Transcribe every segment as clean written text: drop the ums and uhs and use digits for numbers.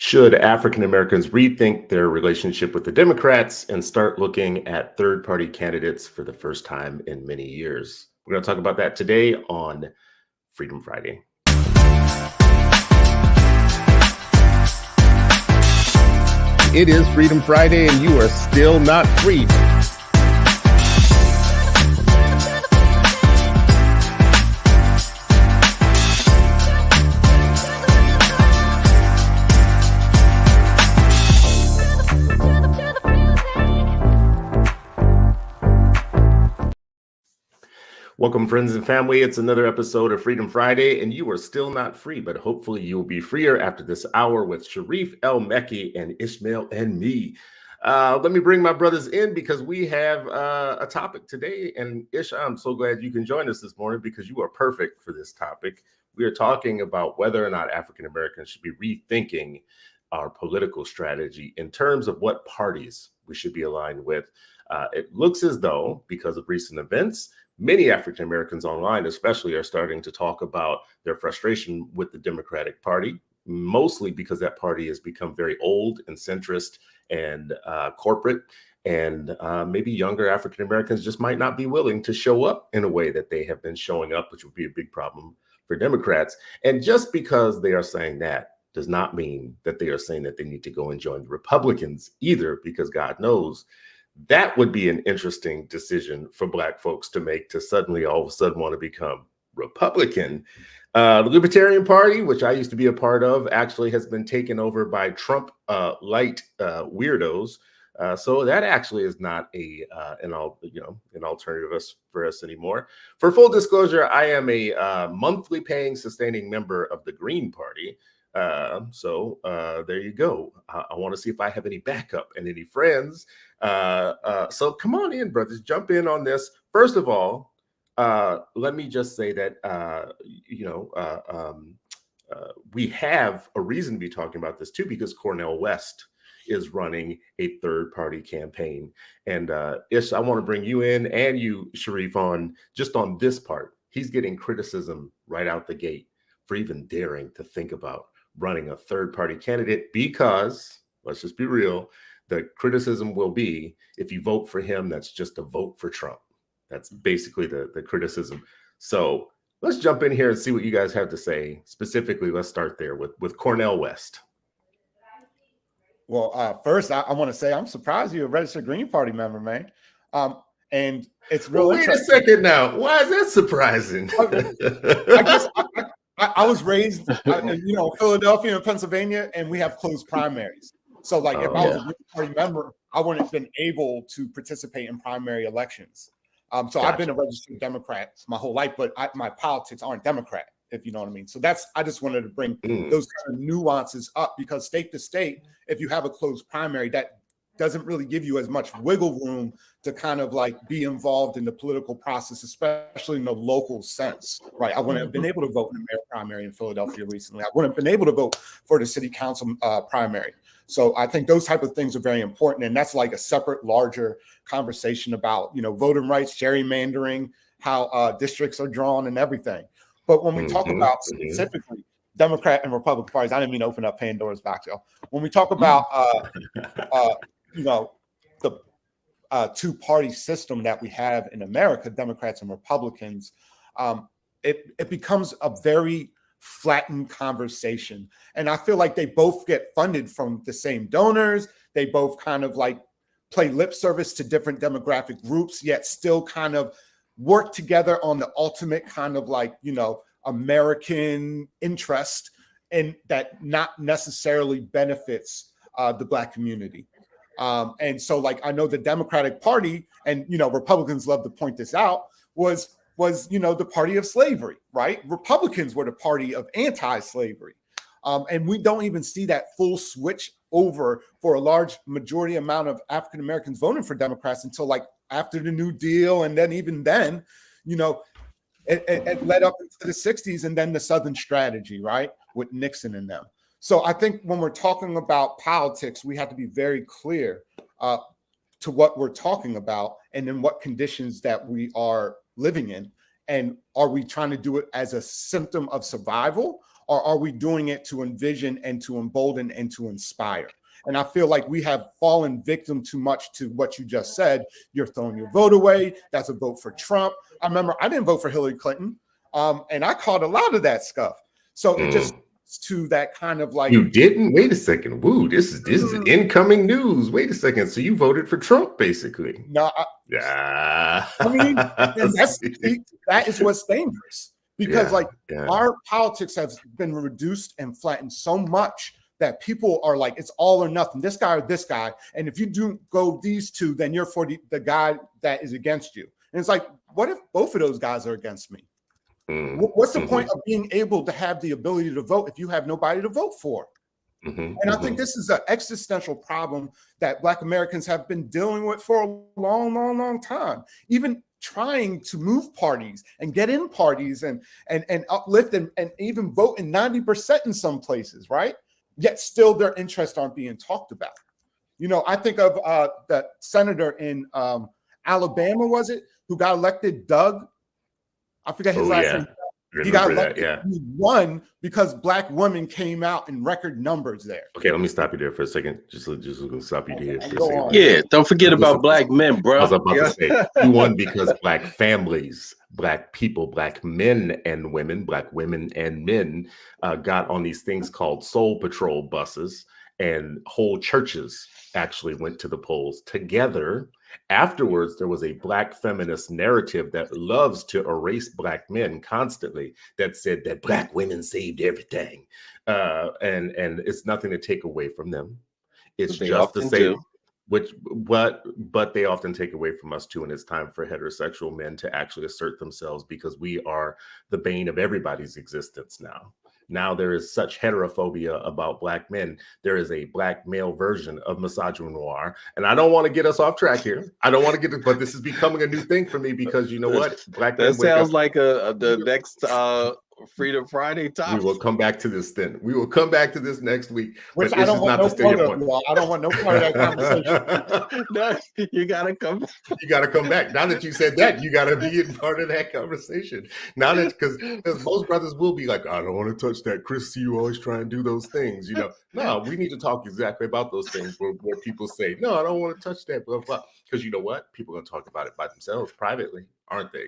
Should African Americans rethink their relationship with the Democrats and start looking at third party candidates for the first time in many years? We're going to talk about that today on Freedom Friday. It is Freedom Friday, and you are still not free. Welcome, friends and family. It's another episode of Freedom Friday, and you are still not free, but hopefully you will be freer after this hour with Sharif El Mekki and Ishmael and me. Let me bring my brothers in because we have a topic today. And Ish, I'm so glad you can join us this morning because you are perfect for this topic. We are talking about whether or not African Americans should be rethinking our political strategy in terms of what parties we should be aligned with. It looks as though, because of recent events, many African Americans online especially are starting to talk about their frustration with the Democratic Party, mostly because that party has become very old and centrist and corporate. And maybe younger African Americans just might not be willing to show up in a way that they have been showing up, which would be a big problem for Democrats. And just because they are saying that does not mean that they are saying that they need to go and join the Republicans either, because God knows that would be an interesting decision for Black folks to make, to suddenly all of a sudden want to become Republican. The Libertarian Party, which I used to be a part of, actually has been taken over by Trump light weirdos. So that actually is not an alternative for us anymore. For full disclosure, I am a monthly paying sustaining member of the Green Party. So there you go. I want to see if I have any backup and any friends. So come on in, brothers, jump in on this. First of all, let me just say that, we have a reason to be talking about this too, because Cornel West is running a third party campaign. And Ish, I want to bring you in and you, Sharif, on just on this part. He's getting criticism right out the gate for even daring to think about running a third party candidate, because let's just be real, the criticism will be, if you vote for him, that's just a vote for Trump. That's basically the criticism. So let's jump in here and see what you guys have to say. Specifically, let's start there with Cornel West. Well, first, I want to say I'm surprised you're a registered Green Party member, man. And it's real. Wait a second now. Why is that surprising? I guess I was raised, Philadelphia and Pennsylvania, and we have closed primaries. So, if I was a Green Party member, I wouldn't have been able to participate in primary elections. Gotcha. I've been a registered Democrat my whole life, but my politics aren't Democrat, if you know what I mean. So I just wanted to bring those kind of nuances up, because state to state, if you have a closed primary, that doesn't really give you as much wiggle room to kind of be involved in the political process, especially in the local sense, right? I wouldn't have been able to vote in the mayor primary in Philadelphia recently. I wouldn't have been able to vote for the city council primary. So I think those type of things are very important. And that's like a separate, larger conversation about, voting rights, gerrymandering, how districts are drawn and everything. But when we talk about specifically Democrat and Republican parties, I didn't mean to open up Pandora's box, y'all. When we talk about, the two-party system that we have in America, Democrats and Republicans, it becomes a very flattened conversation. And I feel like they both get funded from the same donors. They both kind of play lip service to different demographic groups, yet still kind of work together on the ultimate kind of American interest, and that not necessarily benefits the Black community. And so I know the Democratic Party, and Republicans love to point this out, was the party of slavery, right? Republicans were the party of anti-slavery. And we don't even see that full switch over for a large majority amount of African Americans voting for Democrats until after the New Deal. And then even then, it led up into the 60s, and then the Southern strategy, right, with Nixon and them. So I think when we're talking about politics, we have to be very clear to what we're talking about and in what conditions that we are living in. And are we trying to do it as a symptom of survival, or are we doing it to envision and to embolden and to inspire? And I feel like we have fallen victim too much to what you just said. You're throwing your vote away. That's a vote for Trump. I remember I didn't vote for Hillary Clinton. And I caught a lot of that stuff. So it just to that kind of like, you didn't? Wait a second. Woo, this is incoming news. Wait a second. So you voted for Trump, basically? No, yeah. I mean, that is what's dangerous, because our politics has been reduced and flattened so much that people are like, it's all or nothing, this guy or this guy. And if you do go these two, then you're for the guy that is against you. And it's like, what if both of those guys are against me? What's the point of being able to have the ability to vote if you have nobody to vote for? And I think this is an existential problem that Black Americans have been dealing with for a long, long, long time. Even trying to move parties and get in parties and uplift and even vote in 90% in some places, right? Yet still their interests aren't being talked about. You know, I think of the senator in Alabama, was it, who got elected, Doug? I forget his last name. He got elected. He won because Black women came out in record numbers there. Okay, let me stop you there for a second. Just gonna stop you there for a second. Yeah, don't forget about Black men, bro. I was about to say, he won because Black families, Black people, Black men and women, Black women and men got on these things called Soul Patrol buses, and whole churches actually went to the polls together. Afterwards, there was a Black feminist narrative that loves to erase Black men constantly, that said that Black women saved everything. And it's nothing to take away from them. It's just the same, but they often take away from us too. And it's time for heterosexual men to actually assert themselves, because we are the bane of everybody's existence now. Now there is such heterophobia about Black men. There is a Black male version of misogyny noir. And I don't want to get us off track here. I don't want to get it, but this is becoming a new thing for me, because you know what? Black men sounds like the next Freedom Friday topic. We will come back to this then. We will come back to this next week. Which I don't want no part of. I don't want no part of that conversation. No, you gotta come back. You gotta come back. Now that you said that, you gotta be in part of that conversation. Now that, because most brothers will be like, I don't want to touch that. Chris, you always try and do those things. You know, no, we need to talk exactly about those things where people say, no, I don't want to touch that, blah, blah. Because you know what? People are gonna talk about it by themselves privately, aren't they?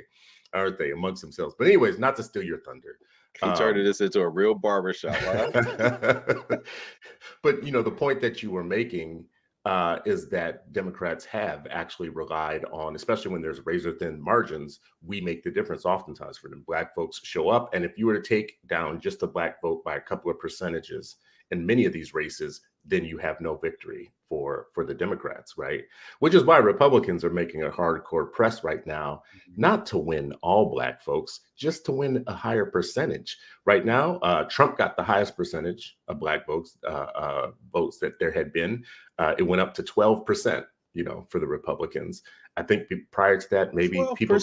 Aren't they, amongst themselves? But anyways, not to steal your thunder. He turned this into a real barbershop. But you know, the point that you were making is that Democrats have actually relied on, especially when there's razor thin margins, we make the difference oftentimes for them. Black folks show up, and if you were to take down just the Black vote by a couple of percentages in many of these races, then you have no victory for the Democrats, right? Which is why Republicans are making a hardcore press right now, not to win all Black folks, just to win a higher percentage. Right now, Trump got the highest percentage of Black votes that there had been. It went up to 12%, you know, for the Republicans. I think prior to that, maybe 12%. People.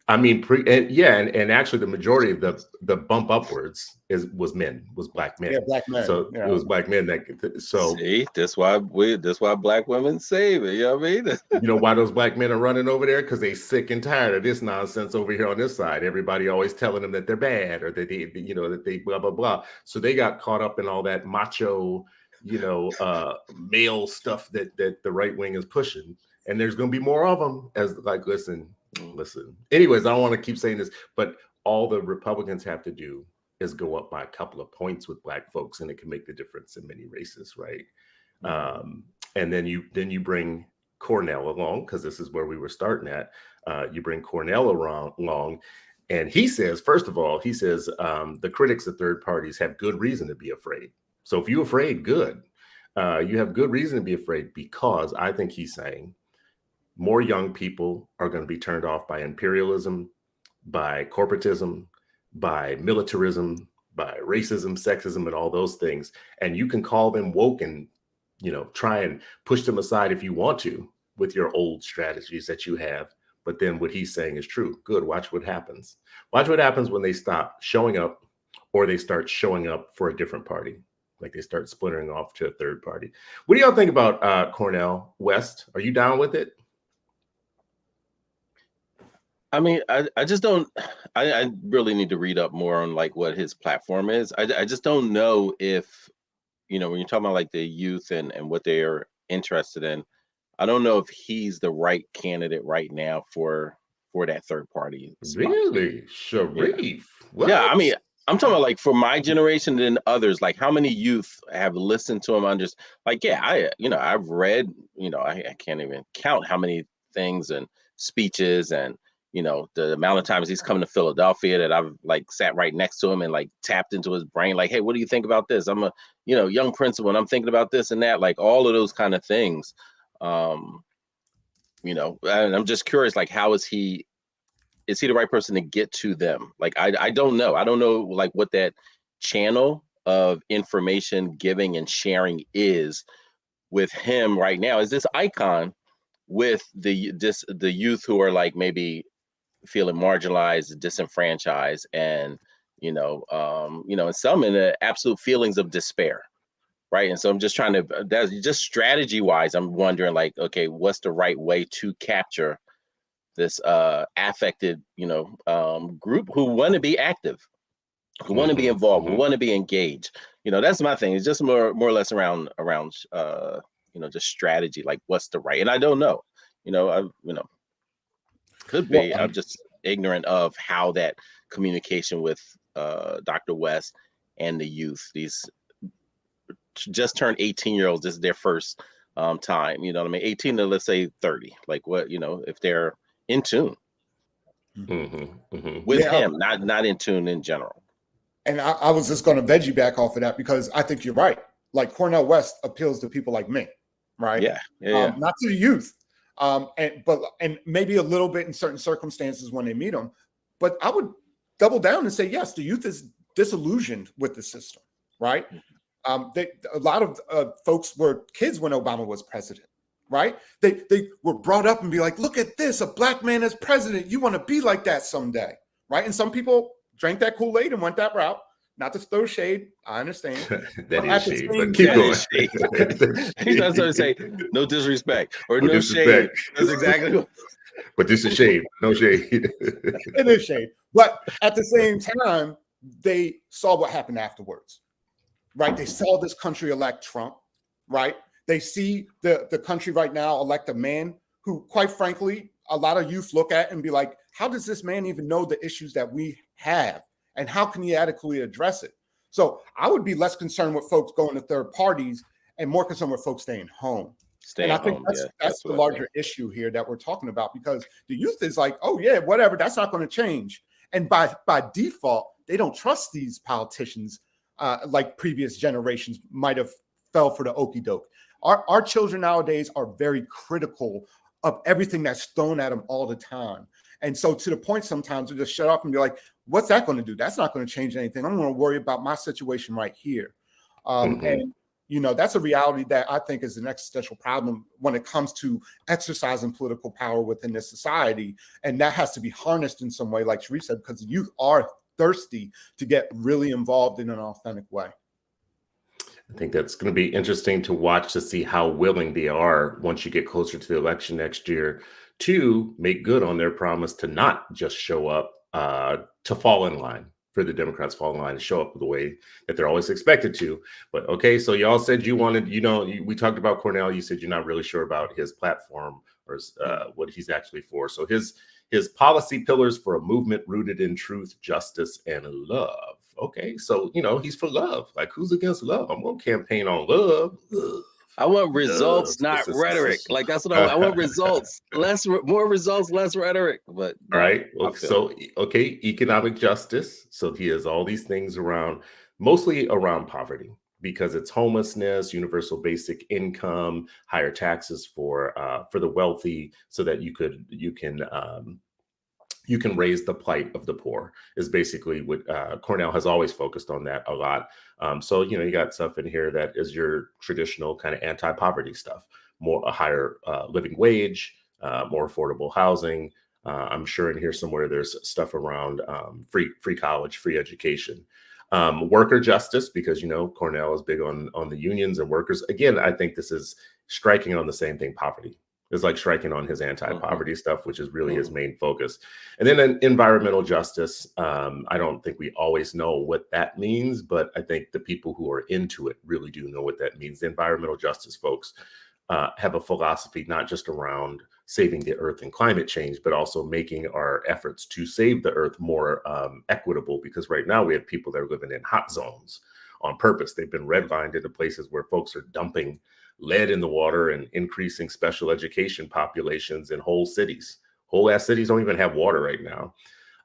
I mean, and actually, the majority of the bump upwards was Black men. Yeah, Black men. So it was Black men that. So see, that's why Black women save it. You know what I mean? You know why those Black men are running over there? Because they sick and tired of this nonsense over here on this side. Everybody always telling them that they're bad, or that they, you know, that they blah blah blah. So they got caught up in all that macho, you know, male stuff that the right wing is pushing, and there's going to be more of them. As like, listen. Anyways, I don't want to keep saying this, but all the Republicans have to do is go up by a couple of points with Black folks, and it can make the difference in many races, right? And then you bring Cornell along, because this is where we were starting at. You bring Cornell along, and he says, first of all, the critics of third parties have good reason to be afraid. So if you're afraid, good. You have good reason to be afraid, because I think he's saying more young people are going to be turned off by imperialism, by corporatism, by militarism, by racism, sexism, and all those things. And you can call them woke and, you know, try and push them aside if you want to with your old strategies that you have. But then what he's saying is true. Good. Watch what happens. Watch what happens when they stop showing up, or they start showing up for a different party. Like they start splintering off to a third party. What do y'all think about Cornell West? Are you down with it? I mean, I just don't. I really need to read up more on like what his platform is. I just don't know if when you're talking about like the youth and what they are interested in. I don't know if he's the right candidate right now for that third party spot. Really, Yeah. Sharif? Yeah, I What? mean, I'm talking about like for my generation and others, like how many youth have listened to him like, yeah, I've read, I can't even count how many things and speeches and the amount of times he's come to Philadelphia that I've like sat right next to him and like tapped into his brain, like, hey, what do you think about this? I'm a, young principal and I'm thinking about this and that, like all of those kind of things. Um, and I'm just curious, like, how is he the right person to get to them? Like, I don't know. I don't know like what that channel of information giving and sharing is with him right now. Is this icon with the youth who are like maybe feeling marginalized, disenfranchised, and and some in the absolute feelings of despair. Right. And so I'm just trying to that's just strategy wise, I'm wondering like, okay, what's the right way to capture this affected, group who want to be active, who want to be involved, who want to be engaged. That's my thing. It's just more or less around just strategy, like what's the right. And I don't know. Could Well, be. I'm just ignorant of how that communication with Dr. West and the youth, these just turned 18-year-olds, this is their first time, you know what I mean? 18 to let's say 30. Like what, if they're in tune with yeah, him, not in tune in general. and I was just going to veggie back off of that because I think you're right. Like Cornel West appeals to people like me, right? Yeah. Not to the youth, and maybe a little bit in certain circumstances when they meet him. But I would double down and say yes, the youth is disillusioned with the system, right? A lot of folks were kids when Obama was president, right? They were brought up and be like, look at this, a black man as president. You want to be like that someday, right? And some people drank that Kool-Aid and went that route. Not to throw shade, I understand. That is shade, but keep going. Going. He's not trying to say no disrespect or no disrespect. Shade. That's exactly what. But this is shade, no shade. It is shade. But at the same time, they saw what happened afterwards, right? They saw this country elect Trump, right? They see the country right now elect a man who, quite frankly, a lot of youth look at and be like, how does this man even know the issues that we have? And how can he adequately address it? So I would be less concerned with folks going to third parties and more concerned with folks staying home. And I think that's the larger issue here that we're talking about, because the youth is like, oh yeah, whatever, that's not going to change. And by default, they don't trust these politicians like previous generations might have fell for the okie doke. Our children nowadays are very critical of everything that's thrown at them all the time. And so to the point sometimes they just shut off and be like, what's that going to do? That's not going to change anything. I'm going to worry about my situation right here. And, that's a reality that I think is an existential problem when it comes to exercising political power within this society. And that has to be harnessed in some way, like Sharif said, because the youth are thirsty to get really involved in an authentic way. I think that's going to be interesting to watch to see how willing they are once you get closer to the election next year to make good on their promise to not just show up, to fall in line, for the Democrats fall in line and show up the way that they're always expected to. But okay, so y'all said you wanted, we talked about Cornel. You said you're not really sure about his platform or what he's actually for. So his policy pillars for a movement rooted in truth, justice, and love. Okay, so he's for love. Like, who's against love? I'm gonna campaign on love. Ugh. I want results, not rhetoric. Like that's what I want. Results, more results, less rhetoric. But all right. Well, so okay, economic justice. So he has all these things around, mostly around poverty, because it's homelessness, universal basic income, higher taxes for the wealthy, so that you can raise the plight of the poor, is basically what Cornel has always focused on that a lot. So, you got stuff in here that is your traditional kind of anti-poverty stuff, a higher living wage, more affordable housing. I'm sure in here somewhere there's stuff around free college, free education, worker justice, because, Cornel is big on the unions and workers. Again, I think this is striking on the same thing, poverty. It's like striking on his anti-poverty stuff, which is really his main focus. And then environmental justice. I don't think we always know what that means, but I think the people who are into it really do know what that means. The environmental justice folks have a philosophy not just around saving the earth and climate change, but also making our efforts to save the earth more equitable. Because right now we have people that are living in hot zones on purpose. They've been redlined into places where folks are dumping lead in the water and increasing special education populations in whole cities. Whole ass cities don't even have water right now.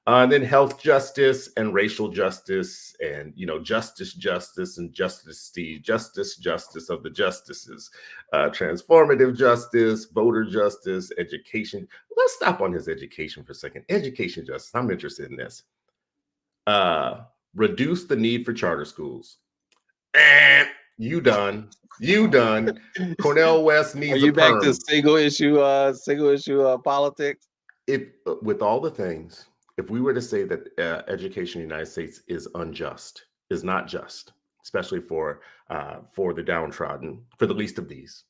And then health justice and racial justice and, justice and justice of the justices, transformative justice, voter justice, education. Let's stop on his education for a second. Education justice. I'm interested in this. Reduce the need for charter schools. You done. Cornel West needs. Are you back to single issue politics? If with all the things, if we were to say that education in the United States is unjust, is not just, especially for the downtrodden, for the least of these.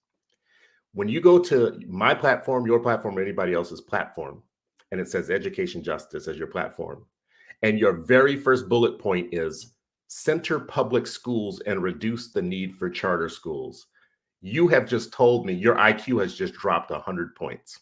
When you go to my platform, your platform, or anybody else's platform, and it says education justice as your platform, and your very first bullet point is center public schools and reduce the need for charter schools, you have just told me your IQ has just dropped 100 points.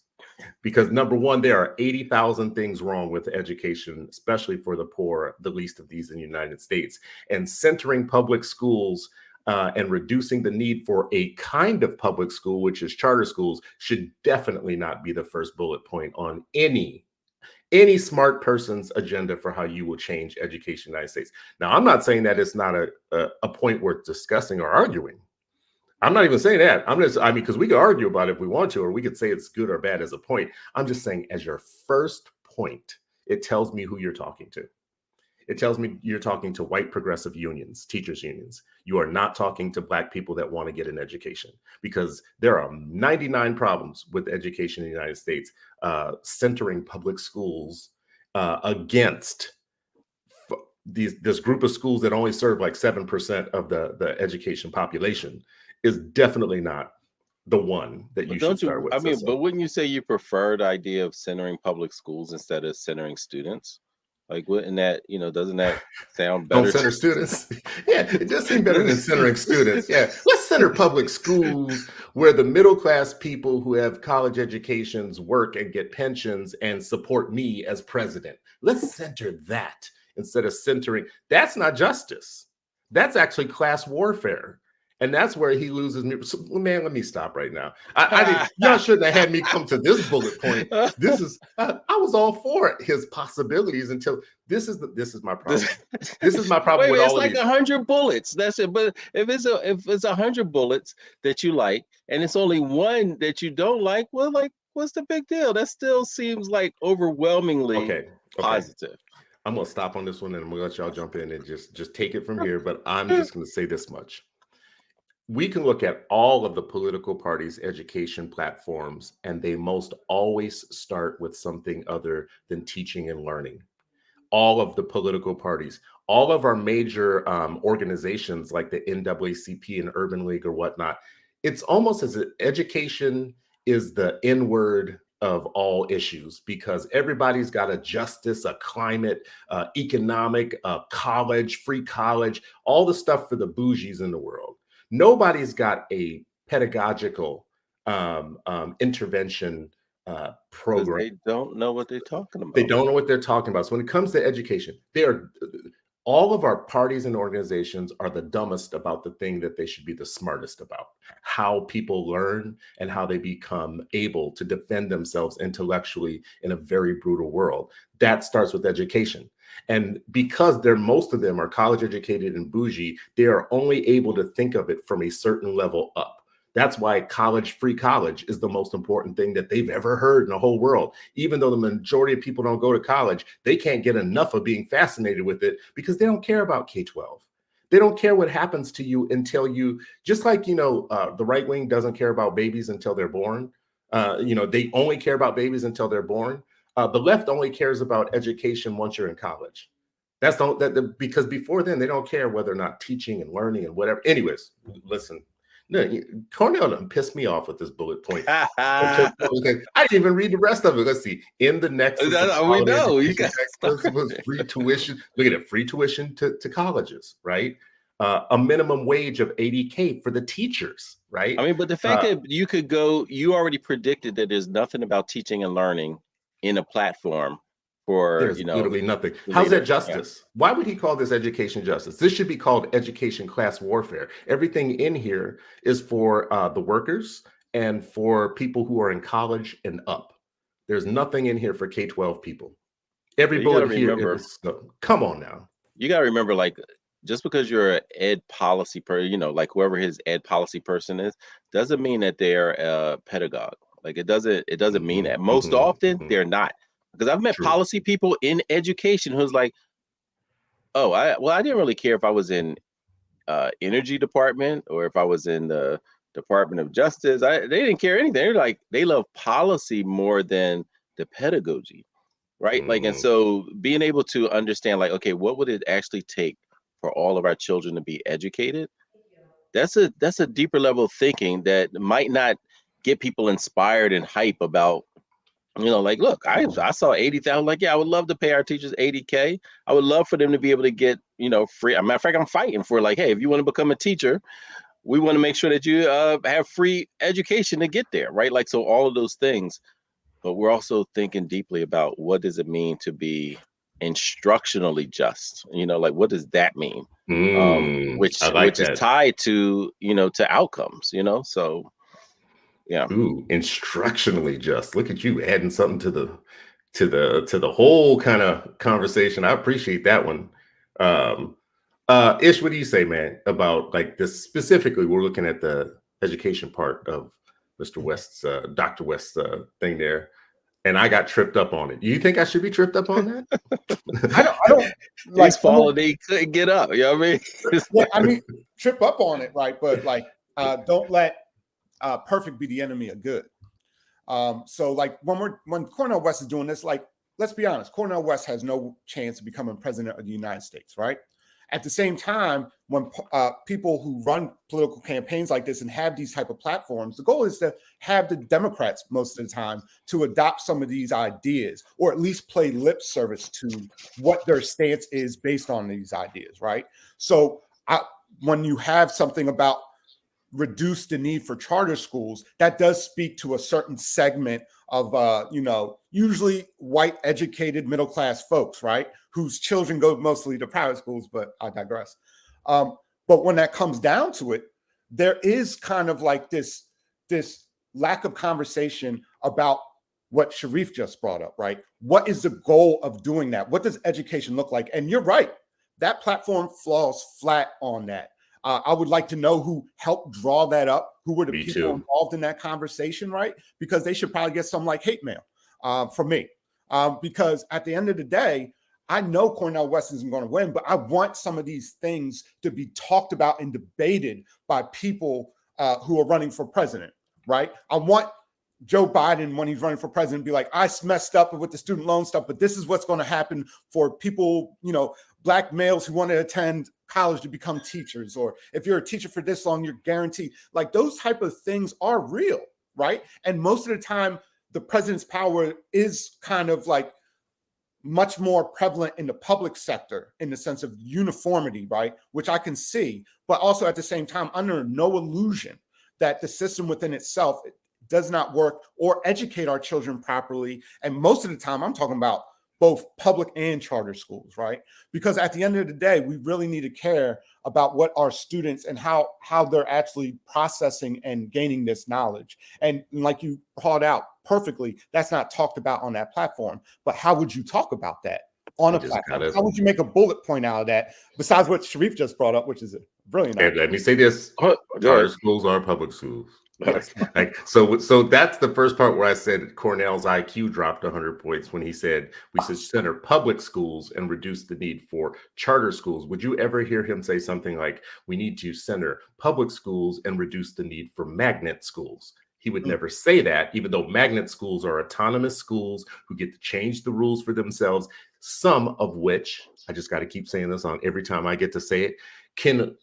Because number one, there are 80,000 things wrong with education, especially for the poor, the least of these in the United States. And centering public schools and reducing the need for a kind of public school, which is charter schools, should definitely not be the first bullet point on any smart person's agenda for how you will change education in the United States. Now, I'm not saying that it's not a point worth discussing or arguing. I'm not even saying that. Because we could argue about it if we want to, or we could say it's good or bad as a point. I'm just saying as your first point, it tells me who you're talking to. It tells me you're talking to white progressive unions, teachers unions. You are not talking to Black people that want to get an education, because there are 99 problems with education in the United States, centering public schools against this group of schools that only serve like 7% of the education population is definitely not the one that you should start with. But wouldn't you say you prefer the idea of centering public schools instead of centering students? Like, wouldn't that, doesn't that sound better? Don't center students. Yeah, it does seem better than centering students. Yeah, let's center public schools where the middle class people who have college educations work and get pensions and support me as president. Let's center that instead of centering. That's not justice. That's actually class warfare. And that's where he loses me. So, man, let me stop right now. Y'all shouldn't have had me come to this bullet point. I was all for his possibilities until this is my problem. This is my problem. Wait, it's like 100 bullets. That's it. But if it's 100 bullets that you like, and it's only one that you don't like, well, like, what's the big deal? That still seems like overwhelmingly positive. I'm gonna stop on this one, and I'm gonna let y'all jump in and just take it from here. But I'm just gonna say this much. We can look at all of the political parties' education platforms, and they most always start with something other than teaching and learning. All of the political parties, all of our major organizations like the NAACP and Urban League or whatnot, it's almost as if education is the N-word of all issues, because everybody's got a justice, a climate, economic, college, free college, all the stuff for the bougies in the world. Nobody's got a pedagogical intervention program. They don't know what they're talking about. They don't know what they're talking about. So when it comes to education, all of our parties and organizations are the dumbest about the thing that they should be the smartest about: how people learn and how they become able to defend themselves intellectually in a very brutal world. That starts with education. And because most of them are college educated and bougie, they are only able to think of it from a certain level up. That's why free college is the most important thing that they've ever heard in the whole world. Even though the majority of people don't go to college, they can't get enough of being fascinated with it because they don't care about K-12. They don't care what happens to you until just like, the right wing doesn't care about babies until they're born. They only care about babies until they're born. The left only cares about education once you're in college. Because before then, they don't care whether or not teaching and learning and whatever. Anyways, listen, No, Cornell done pissed me off with this bullet point. I didn't even read the rest of it. Let's see. In the nexus of We quality know. You education got excellence was free tuition. Look at it, free tuition to colleges, right? A minimum wage of $80K for the teachers, right? I mean, but the fact that you could go, you already predicted that there's nothing about teaching and learning in a platform for, there's you know, literally nothing. How's that justice? Yeah. Why would he call this education justice? This should be called education class warfare. Everything in here is for the workers and for people who are in college and up. There's nothing in here for K-12 people. Every bullet here is, come on now. You got to remember, like, just because you're an ed policy you know, like whoever his ed policy person is, doesn't mean that they're a pedagogue. Like it doesn't mean that. Most often they're not. Because I've met policy people in education who's like, oh, I didn't really care if I was in energy department or if I was in the Department of Justice. They didn't care anything. They're like, they love policy more than the pedagogy, right? Like, and so being able to understand, like, okay, what would it actually take for all of our children to be educated? That's a deeper level of thinking that might not get people inspired and hype about, you know, like, look, I saw 80,000, like, yeah, I would love to pay our teachers $80K. I would love for them to be able to get, you know, free. As a matter of fact, I'm fighting for, like, hey, if you want to become a teacher, we want to make sure that you have free education to get there, right? Like, so all of those things, but we're also thinking deeply about what does it mean to be instructionally just, you know, like, what does that mean? Which is tied to, you know, to outcomes, you know, so. Yeah. Ooh, instructionally just. Look at you adding something to the whole kind of conversation. I appreciate that one. Ish, what do you say, man, about like this specifically? We're looking at the education part of Mr. West's, Dr. West's thing there, and I got tripped up on it. Do you think I should be tripped up on that? I don't like. He's falling. He couldn't get up. You know what I mean? Yeah, I mean, trip up on it, right? But like, don't let perfect be the enemy of good. So like when Cornel West is doing this, like, let's be honest, Cornel West has no chance of becoming president of the United States, right? At the same time, when people who run political campaigns like this and have these type of platforms, the goal is to have the Democrats most of the time to adopt some of these ideas, or at least play lip service to what their stance is based on these ideas, right? So when you have something about reduce the need for charter schools, that does speak to a certain segment of, you know, usually white, educated, middle-class folks, right? Whose children go mostly to private schools, but I digress. But when that comes down to it, there is kind of like this lack of conversation about what Sharif just brought up, right? What is the goal of doing that? What does education look like? And you're right, that platform falls flat on that. I would like to know who helped draw that up, who were the people involved in that conversation, right? Because they should probably get some like hate mail from me. Because at the end of the day, I know Cornel West isn't going to win, but I want some of these things to be talked about and debated by people who are running for president, right? I want Joe Biden, when he's running for president, be like, I messed up with the student loan stuff, but this is what's going to happen for people, you know, Black males who want to attend college to become teachers, or if you're a teacher for this long, you're guaranteed. Like, those type of things are real, right? And most of the time, the president's power is kind of like much more prevalent in the public sector in the sense of uniformity, right? Which I can see, but also at the same time, under no illusion that the system within itself does not work or educate our children properly. And most of the time, I'm talking about both public and charter schools, right? Because at the end of the day, we really need to care about what our students and how they're actually processing and gaining this knowledge. And like you called out perfectly, that's not talked about on that platform. But how would you talk about that on a platform? How would you make a bullet point out of that, besides what Sharif just brought up, which is a brilliant idea? Let me say this. Charter schools are public schools. Like, so that's the first part where I said Cornell's IQ dropped 100 points when he said we should center public schools and reduce the need for charter schools. Would you ever hear him say something like, we need to center public schools and reduce the need for magnet schools? He would never say that, even though magnet schools are autonomous schools who get to change the rules for themselves, some of which, I just got to keep saying this on every time I get to say it, can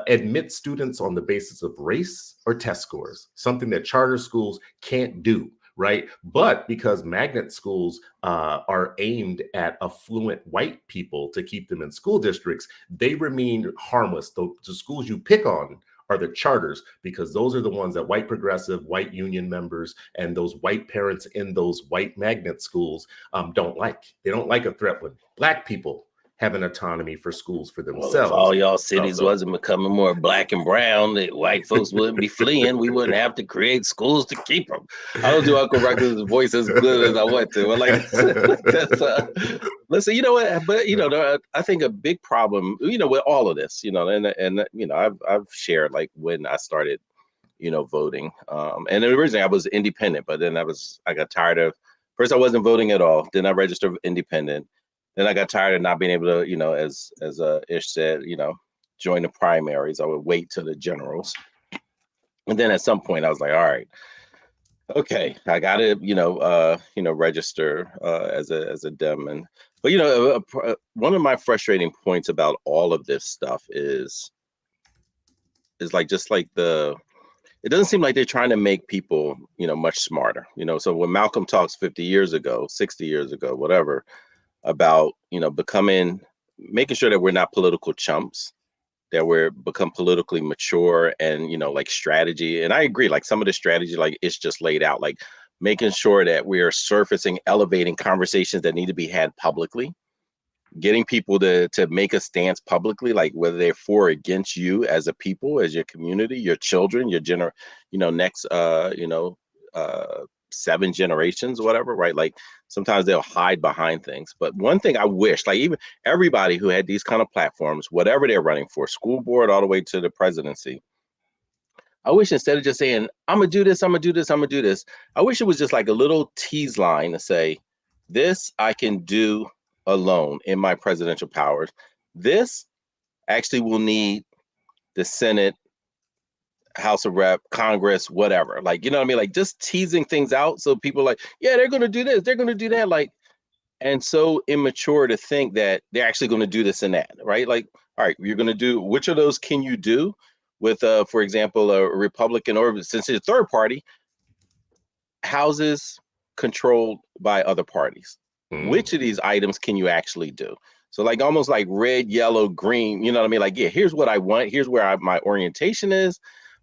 admit students on the basis of race or test scores, something that charter schools can't do, right? But because magnet schools are aimed at affluent white people to keep them in school districts, they remain harmless. The schools you pick on are the charters, because those are the ones that white progressive, white union members, and those white parents in those white magnet schools don't like. They don't like a threat when Black people have an autonomy for schools for Well, if themselves. all y'all cities wasn't becoming more black and brown, that white folks wouldn't be fleeing. We wouldn't have to create schools to keep them. I don't do Uncle Ruckus' voice as good as I want to, but like that's listen, you know what? But you know, I think a big problem, you know, with all of this, you know, and you know, I've shared like when I started, you know, voting, and originally I was independent, but then I got tired of. First, I wasn't voting at all. Then I registered independent. Then I got tired of not being able to, you know, as Ish said, you know, join the primaries. I would wait till the generals. And then at some point I was like, all right, okay, I got to, you know, register as a Dem. But, you know, one of my frustrating points about all of this stuff is like, just like it doesn't seem like they're trying to make people, you know, much smarter, you know. So when Malcolm talks 50 years ago, 60 years ago, whatever, about, you know, making sure that we're not political chumps, that we're become politically mature, and, you know, like strategy. And I agree, like some of the strategy, like it's just laid out, like making sure that we are surfacing, elevating conversations that need to be had publicly, getting people to make a stance publicly, like whether they're for or against you as a people, as your community, your children, your next 7 generations, whatever, right? Like sometimes they'll hide behind things. But one thing I wish, like even everybody who had these kind of platforms, whatever they're running for, school board all the way to the presidency, I wish instead of just saying, I'm gonna do this, I'm gonna do this, I'm gonna do this, I wish it was just like a little tease line to say, this I can do alone in my presidential powers. This actually will need the Senate, House of Rep, Congress, whatever. Like, you know what I mean? Like just teasing things out so people are like, yeah, they're going to do this, they're going to do that. Like, and so immature to think that they're actually going to do this and that, right? Like, all right, you're going to do, which of those can you do with, for example, a Republican, or since it's a third party, houses controlled by other parties. Which of these items can you actually do? So like almost like red, yellow, green, you know what I mean? Like, yeah, here's what I want. Here's where my orientation is.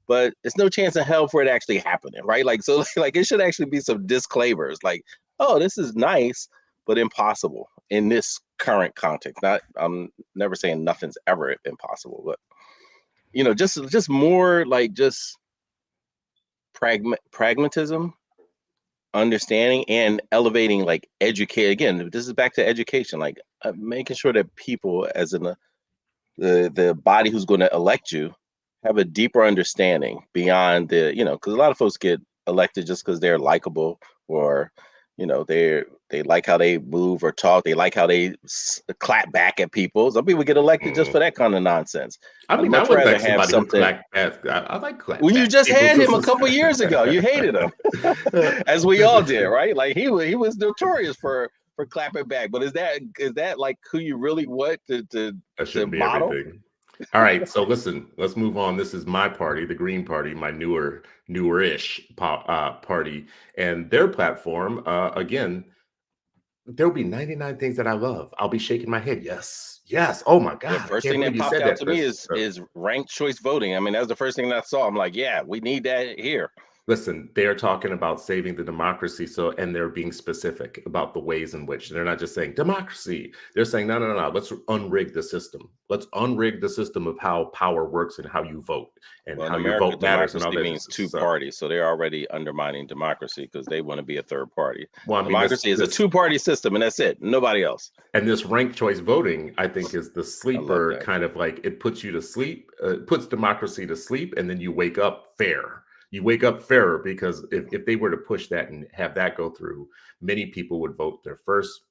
But it's no chance in hell for it actually happening, right? Like, so like it should actually be some disclaimers, like, oh, this is nice, but impossible in this current context. I'm never saying nothing's ever impossible, but you know, just more like just pragmatism, understanding, and elevating, like educate. Again, this is back to education, like making sure that people, as in the body who's going to elect you, have a deeper understanding beyond the, you know, because a lot of folks get elected just because they're likable, or, you know, they like how they move or talk. They like how they clap back at people. Some people get elected just for that kind of nonsense. I mean, I would like somebody who clap back. I like clap. Well, you just had him a couple years ago. You hated him, as we all did, right? Like he was notorious for clapping back. But is that like who you really want to model? Everything. All right, so listen, let's move on. This is my party, the Green Party, my newer-ish party, and their platform. Again, there'll be 99 things that I love. I'll be shaking my head. Yes. Oh my God! The first thing that popped out to me is ranked choice voting. I mean, that's the first thing that I saw. I'm like, yeah, we need that here. Listen, they're talking about saving the democracy. And they're being specific about the ways in which they're not just saying democracy. They're saying, no, let's unrig the system. Let's unrig the system of how power works and how you vote, and how your vote matters. And all that means two parties. So they're already undermining democracy because they want to be a third party. Well, I mean, democracy is a two-party system, and that's it. Nobody else. And this ranked choice voting, I think, is the sleeper, kind of like it puts you to sleep, puts democracy to sleep, and then you wake up fair. You wake up fairer, because if they were to push that and have that go through, many people would vote. Their first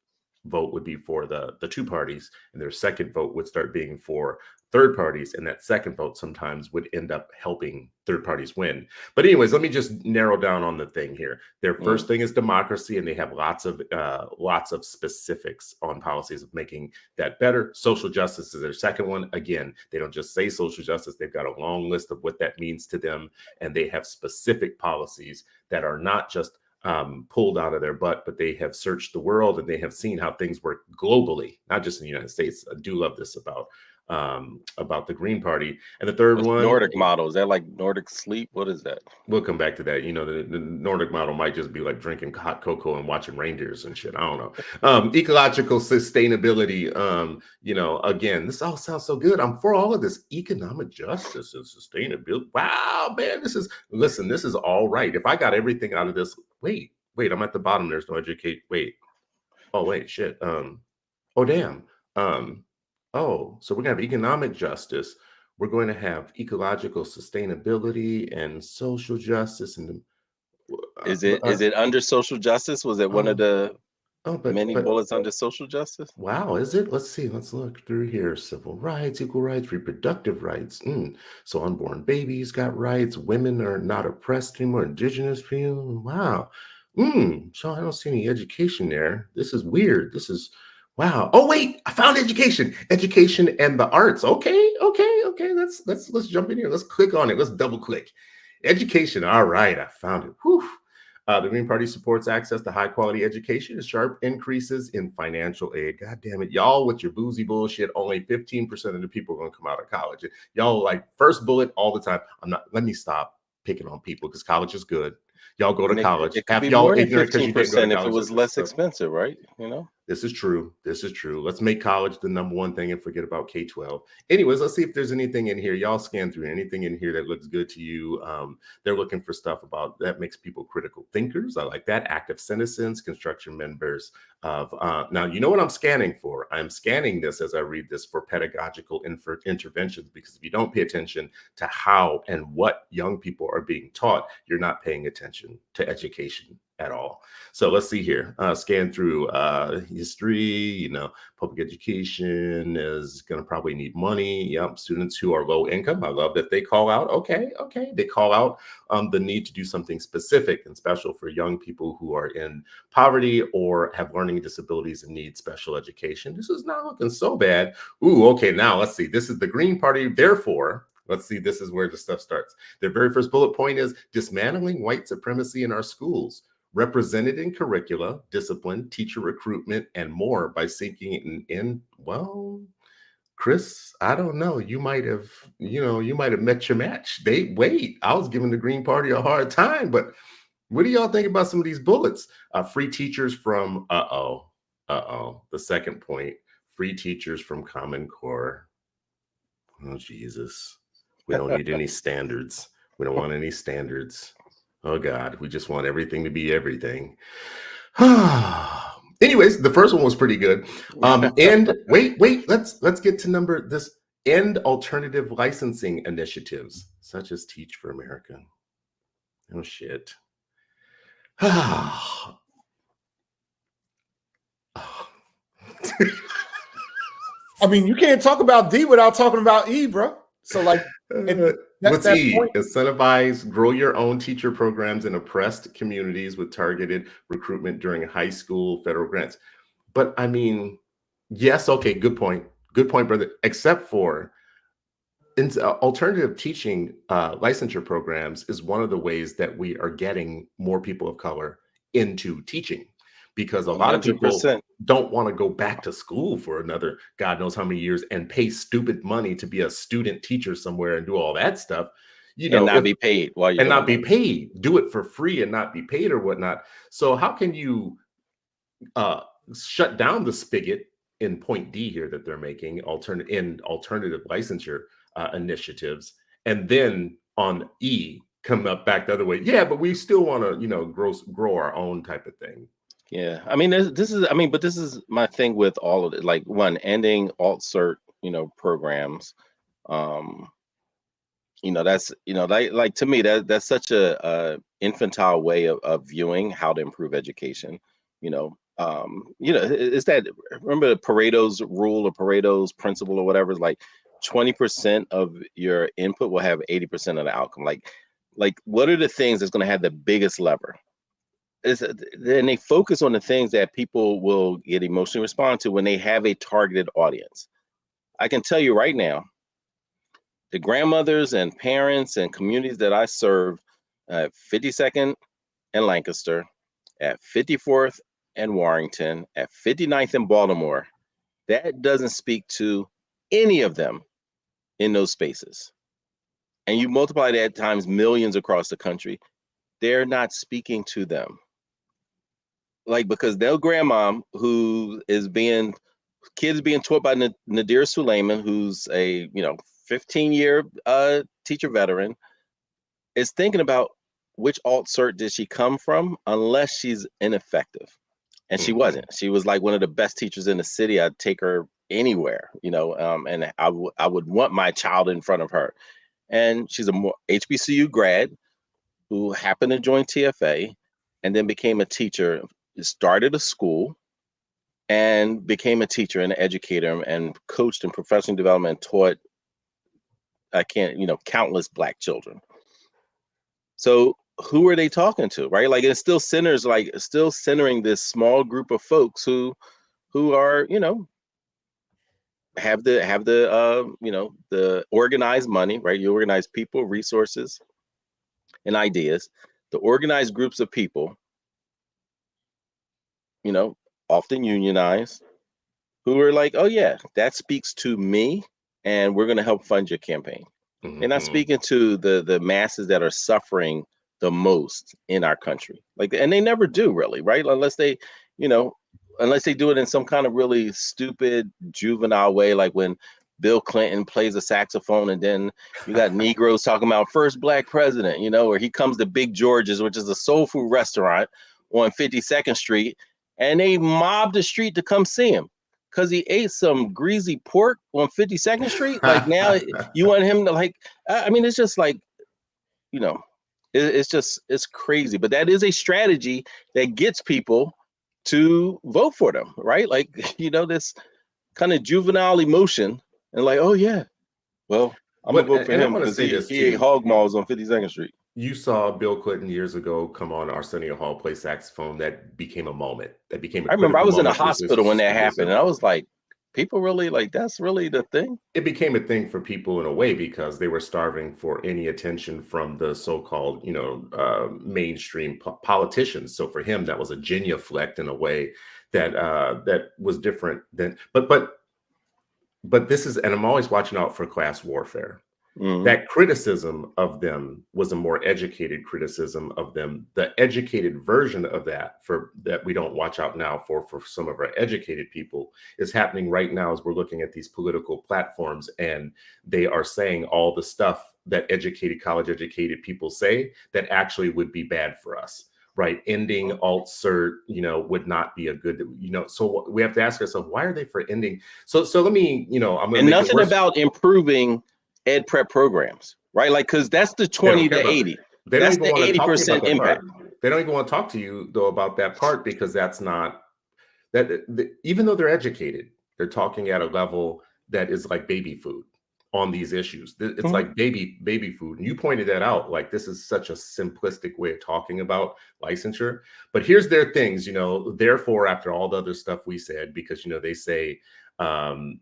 vote would be for the two parties, and their second vote would start being for third parties, and that second vote sometimes would end up helping third parties win. But anyways, let me just narrow down on the thing here. Their first thing is democracy, and they have lots of specifics on policies of making that better. Social justice is their second one. Again, they don't just say social justice. They've got a long list of what that means to them, and they have specific policies that are not just pulled out of their butt, but they have searched the world and they have seen how things work globally, not just in the United States. I do love this about the Green Party. And the third one, Nordic model. Is that like Nordic sleep? What is that? We'll come back to that. You know, the Nordic model might just be like drinking hot cocoa and watching reindeers and shit. I don't know. Ecological sustainability. You know, again, this all sounds so good. I'm for all of this. Economic justice and sustainability. Wow, man, this is all right. If I got everything out of this, wait, I'm at the bottom. There's no educate. Wait. Oh, wait, shit. Oh, damn. Oh, so we're going to have economic justice. We're going to have ecological sustainability and social justice. And is it under social justice? Was it one of the many bullets under social justice? Wow, is it? Let's see. Let's look through here. Civil rights, equal rights, reproductive rights. So unborn babies got rights. Women are not oppressed anymore. Indigenous people. Wow. So I don't see any education there. This is weird. This is wow. Oh wait, I found education and the arts. Okay. Let's jump in here. Let's click on it. Let's double click. Education. All right, I found it. Whew. The Green Party supports access to high quality education and sharp increases in financial aid. God damn it, y'all with your boozy bullshit. Only 15% of the people are going to come out of college. Y'all like first bullet all the time. Let me stop picking on people because college is good. Y'all go to college. It could be more than 15% if it was less expensive, right? You know, this is true. Let's make college the number one thing and forget about K-12. Anyways, let's see if there's anything in here. Y'all scan through anything in here that looks good to you. They're looking for stuff about that makes people critical thinkers. I like that. Active citizens, construction members of. Now, you know what I'm scanning for? I'm scanning this as I read this for pedagogical interventions, because if you don't pay attention to how and what young people are being taught, you're not paying attention to education at all. So let's see here. Scan through history. You know, public education is going to probably need money. Yep. Students who are low income. I love that they call out. Okay. They call out the need to do something specific and special for young people who are in poverty or have learning disabilities and need special education. This is not looking so bad. Ooh, okay. Now let's see. This is the Green Party. Therefore, let's see. This is where the stuff starts. Their very first bullet point is dismantling white supremacy in our schools, represented in curricula, discipline, teacher recruitment, and more by seeking an end. Well, Chris, I don't know. You might have met your match. I was giving the Green Party a hard time, but what do y'all think about some of these bullets? Free teachers from, the second point, free teachers from Common Core. Oh, Jesus. We don't need any standards. We don't want any standards. Oh God, we just want everything to be everything. Anyways, the first one was pretty good. And wait, let's get to this. End alternative licensing initiatives, such as Teach for America. Oh shit. I mean, you can't talk about D without talking about E, bro. So like, what's E? Incentivize, grow your own teacher programs in oppressed communities with targeted recruitment during high school federal grants. But I mean, yes, okay, good point, brother. Except for alternative teaching licensure programs is one of the ways that we are getting more people of color into teaching. Because a lot of people don't want to go back to school for another God knows how many years and pay stupid money to be a student teacher somewhere and do all that stuff, and not be paid while you're not be paid. Do it for free and not be paid or whatnot. So how can you shut down the spigot in point D here that they're making alternative licensure initiatives, and then on E come up back the other way? Yeah, but we still want to grow our own type of thing. Yeah, I mean, this is my thing with all of it. Like, one, ending alt cert, programs. That's like to me that's such a infantile way of viewing how to improve education. Is that, remember Pareto's rule or Pareto's principle or whatever? Like 20% of your input will have 80% of the outcome. Like what are the things that's going to have the biggest lever? Then they focus on the things that people will get emotionally respond to when they have a targeted audience. I can tell you right now, the grandmothers and parents and communities that I serve at 52nd and Lancaster, at 54th and Warrington, at 59th and Baltimore, that doesn't speak to any of them in those spaces. And you multiply that times millions across the country, they're not speaking to them. Like, because their grandmom who is kids being taught by Nadir Suleiman, who's a 15-year teacher veteran, is thinking about which alt cert did she come from, unless she's ineffective. And she wasn't. She was like one of the best teachers in the city. I'd take her anywhere, and I would want my child in front of her. And she's a more HBCU grad who happened to join TFA and then became a teacher, started a school and became a teacher and an educator and coached in professional development and taught countless Black children. So who are they talking to, right? Like, it's still centering this small group of folks who are, have the organized money, right? You organize people, resources, and ideas. The organized groups of people, often unionized, who are like, oh yeah, that speaks to me, and we're going to help fund your campaign. They're not speaking to the masses that are suffering the most in our country. And they never do, really, right? Unless they do it in some kind of really stupid juvenile way, like when Bill Clinton plays a saxophone and then you got Negroes talking about first Black president, or he comes to Big George's, which is a soul food restaurant on 52nd Street, and they mobbed the street to come see him because he ate some greasy pork on 52nd Street. Like, now you want him to it's just like, it's crazy. But that is a strategy that gets people to vote for them, right? Like, this kind of juvenile emotion and like, oh yeah, well, I'm gonna vote for him because he ate hog maws on 52nd Street. You saw Bill Clinton years ago come on Arsenio Hall, play saxophone. That became a moment. That became a I remember I was in a hospital when that happened, and I was like, people really, like, that's really the thing? It became a thing for people in a way because they were starving for any attention from the so-called, mainstream politicians. So for him, that was a genuflect in a way that that was different than. But this is, and I'm always watching out for class warfare. That criticism of them was a more educated criticism of them. The educated version of that we don't watch out now for some of our educated people is happening right now as we're looking at these political platforms, and they are saying all the stuff that college educated people say that actually would be bad for us. Right. Ending alt cert, would not be a good, so we have to ask ourselves, why are they for ending? So let me, I'm going to make nothing about improving ed prep programs, right? Like, because that's the 20 to 80. That's the 80% impact. They don't even want to talk to you though about that part, because that's not even though they're educated, they're talking at a level that is like baby food on these issues. It's like baby food. And you pointed that out, like, this is such a simplistic way of talking about licensure. But here's their things, therefore, after all the other stuff we said, because, they say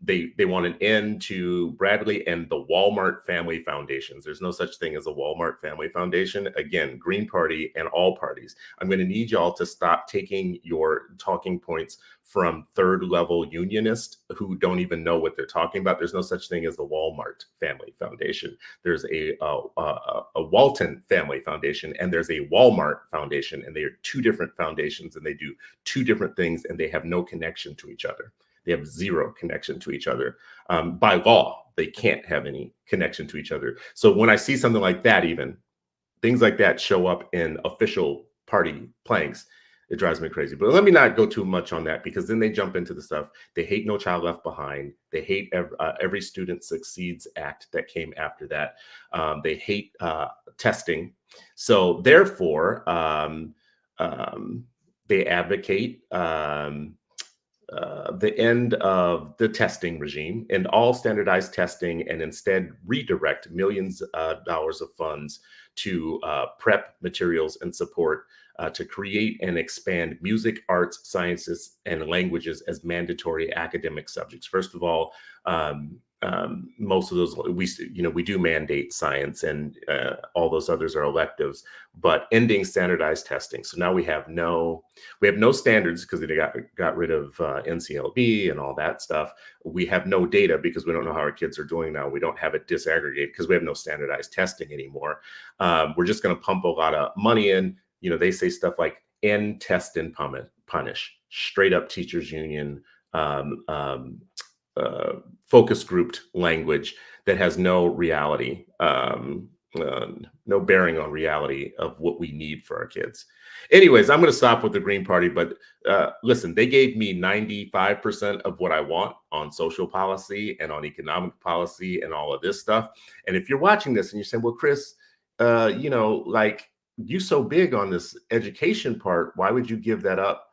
they want an end to Bradley and the Walmart family foundations. There's no such thing as a Walmart family foundation. Again, Green Party and all parties. I'm going to need y'all to stop taking your talking points from third level unionists who don't even know what they're talking about. There's no such thing as the Walmart family foundation. There's a Walton family foundation, and there's a Walmart foundation, and they are two different foundations, and they do two different things, and they have no connection to each other. They have zero connection to each other. By law, they can't have any connection to each other. So when I see something like that, even things like that show up in official party planks, it drives me crazy. But let me not go too much on that, because then they jump into the stuff. They hate No Child Left Behind. They hate Every Student Succeeds Act that came after that. They hate testing. So therefore, they advocate the end of the testing regime and all standardized testing, and instead redirect millions of dollars of funds to prep materials and support to create and expand music, arts, sciences, and languages as mandatory academic subjects. First of all, most of those we do mandate science, and all those others are electives, but ending standardized testing. So now we have no standards because they got rid of NCLB and all that stuff. We have no data because we don't know how our kids are doing now. We don't have it disaggregated because we have no standardized testing anymore. We're just going to pump a lot of money in. They say stuff like end, test, and punish. Straight up teachers union focus grouped language that has no reality, no bearing on reality of what we need for our kids. Anyways, I'm going to stop with the Green Party, but listen, they gave me 95% of what I want on social policy and on economic policy and all of this stuff. And if you're watching this and you're saying, well, Chris, like you so big on this education part, why would you give that up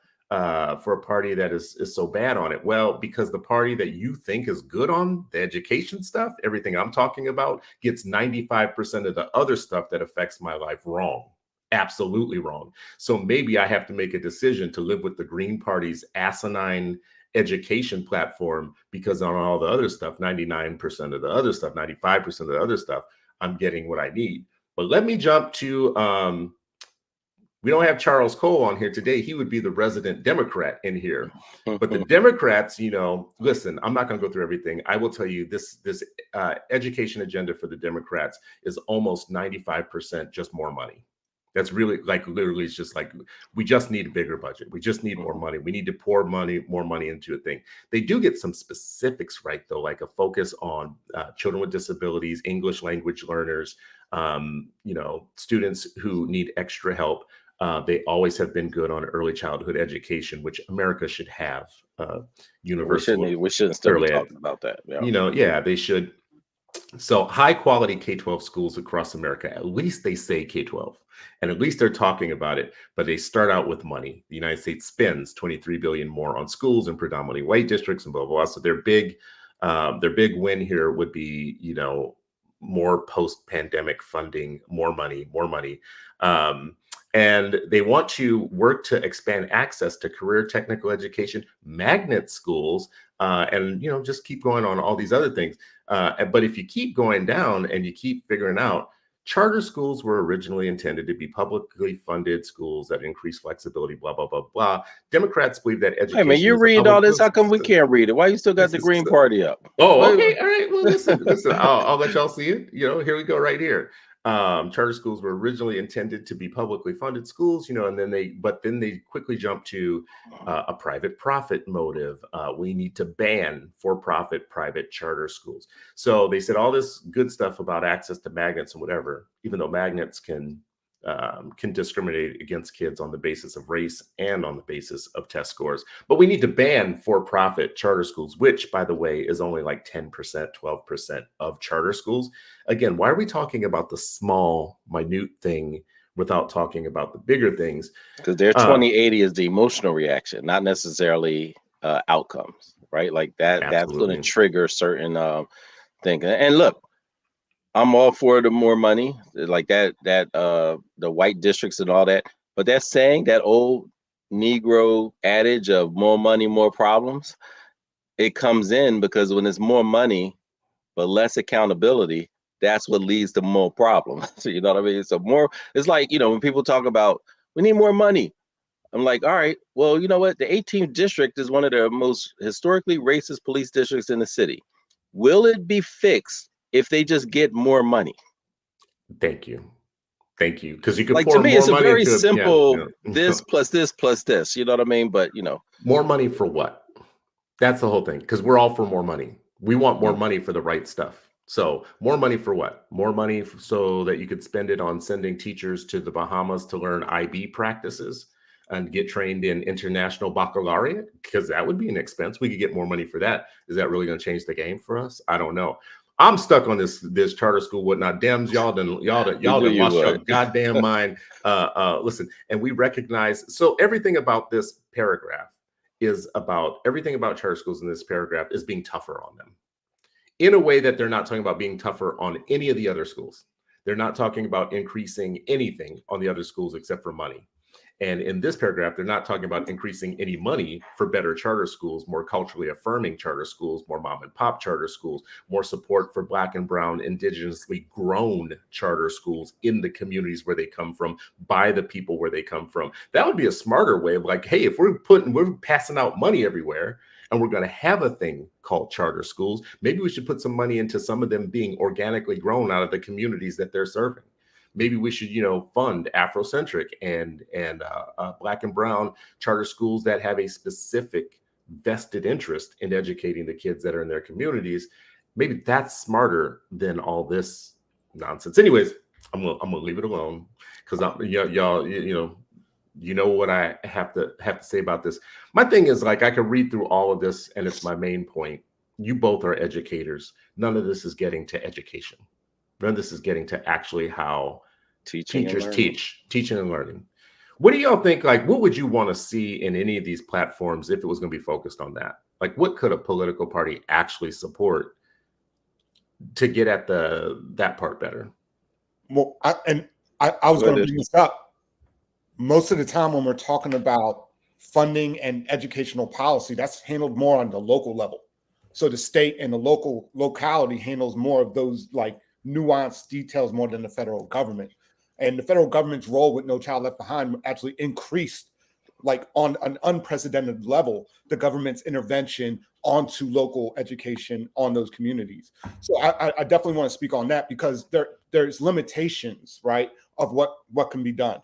for a party that is so bad on it? Well, because the party that you think is good on the education stuff, everything I'm talking about, gets 95% of the other stuff that affects my life wrong. Absolutely wrong. So maybe I have to make a decision to live with the Green Party's asinine education platform, because on all the other stuff, 99% of the other stuff, 95% of the other stuff, I'm getting what I need. But let me jump to we don't have Charles Cole on here today. He would be the resident Democrat in here. But the Democrats, listen, I'm not going to go through everything. I will tell you this education agenda for the Democrats is almost 95% just more money. That's really literally, it's just like, we just need a bigger budget. We just need more money. We need to pour more money into a thing. They do get some specifics right, though, like a focus on children with disabilities, English language learners, students who need extra help. They always have been good on early childhood education, which America should have universal. We shouldn't still be talking about that. Yeah, they should. So high quality K-12 schools across America, at least they say K-12, and at least they're talking about it, but they start out with money. The United States spends $23 billion more on schools in predominantly white districts and blah, blah, blah. So their big win here would be, more post-pandemic funding, more money. And they want to work to expand access to career technical education, magnet schools, and just keep going on all these other things. But if you keep going down and you keep figuring out, charter schools were originally intended to be publicly funded schools that increase flexibility, blah, blah, blah, blah. Democrats believe that education. Hey, man, you read all this. How come we can't read it? Why you still got the Green Party up? Oh, okay. All right. Well, listen, I'll let y'all see it. Here we go right here. Charter schools were originally intended to be publicly funded schools, and then they quickly jumped to a private profit motive. We need to ban for-profit private charter schools. So they said all this good stuff about access to magnets and whatever, even though magnets can discriminate against kids on the basis of race and on the basis of test scores. But we need to ban for-profit charter schools, which, by the way, is only like 10%, 12% of charter schools. Again, why are we talking about the small, minute thing without talking about the bigger things? Because their 2080 is the emotional reaction, not necessarily outcomes, right? Like that. Absolutely. That's going to trigger certain things. And look, I'm all for the more money, like that the white districts and all that. But that's saying that old Negro adage of more money, more problems. It comes in because when there's more money, but less accountability, that's what leads to more problems. So, you know what I mean? So more, it's like, when people talk about, we need more money. I'm like, all right, well, you know what? The 18th district is one of the most historically racist police districts in the city. Will it be fixed if they just get more money? Thank you. Because you can like, pour to me, more it's a money very into simple this plus this plus this. You know what I mean? But more money for what? That's the whole thing. Because we're all for more money. We want more money for the right stuff. So more money for what? More money so that you could spend it on sending teachers to the Bahamas to learn IB practices and get trained in international baccalaureate, because that would be an expense. We could get more money for that. Is that really going to change the game for us? I don't know. I'm stuck on this charter school whatnot. Dems, y'all done lost your goddamn mind. Listen, and we recognize, so everything about this paragraph is about everything about charter schools in this paragraph is being tougher on them in a way that they're not talking about being tougher on any of the other schools. They're not talking about increasing anything on the other schools except for money. And in this paragraph, they're not talking about increasing any money for better charter schools, more culturally affirming charter schools, more mom and pop charter schools, more support for Black and brown indigenously grown charter schools in the communities where they come from, by the people where they come from. That would be a smarter way of like, hey, if we're passing out money everywhere and we're going to have a thing called charter schools, maybe we should put some money into some of them being organically grown out of the communities that they're serving. Maybe we should, fund Afrocentric and Black and brown charter schools that have a specific vested interest in educating the kids that are in their communities. Maybe that's smarter than all this nonsense. Anyways, I'm gonna leave it alone because y'all, you know what I have to say about this. My thing is, like, I could read through all of this, and it's my main point. You both are educators. None of this is getting to education. None of this is getting to actually how teachers teaching and learning. What do y'all think? Like, what would you want to see in any of these platforms if it was going to be focused on that? Like, what could a political party actually support to get at that part better? Well, I was going to bring this up. Most of the time when we're talking about funding and educational policy, that's handled more on the local level. So the state and the locality handles more of those like nuanced details more than the federal government. And the federal government's role with No Child Left Behind actually increased, like on an unprecedented level, the government's intervention onto local education on those communities. So I definitely want to speak on that because there's limitations, right, of what can be done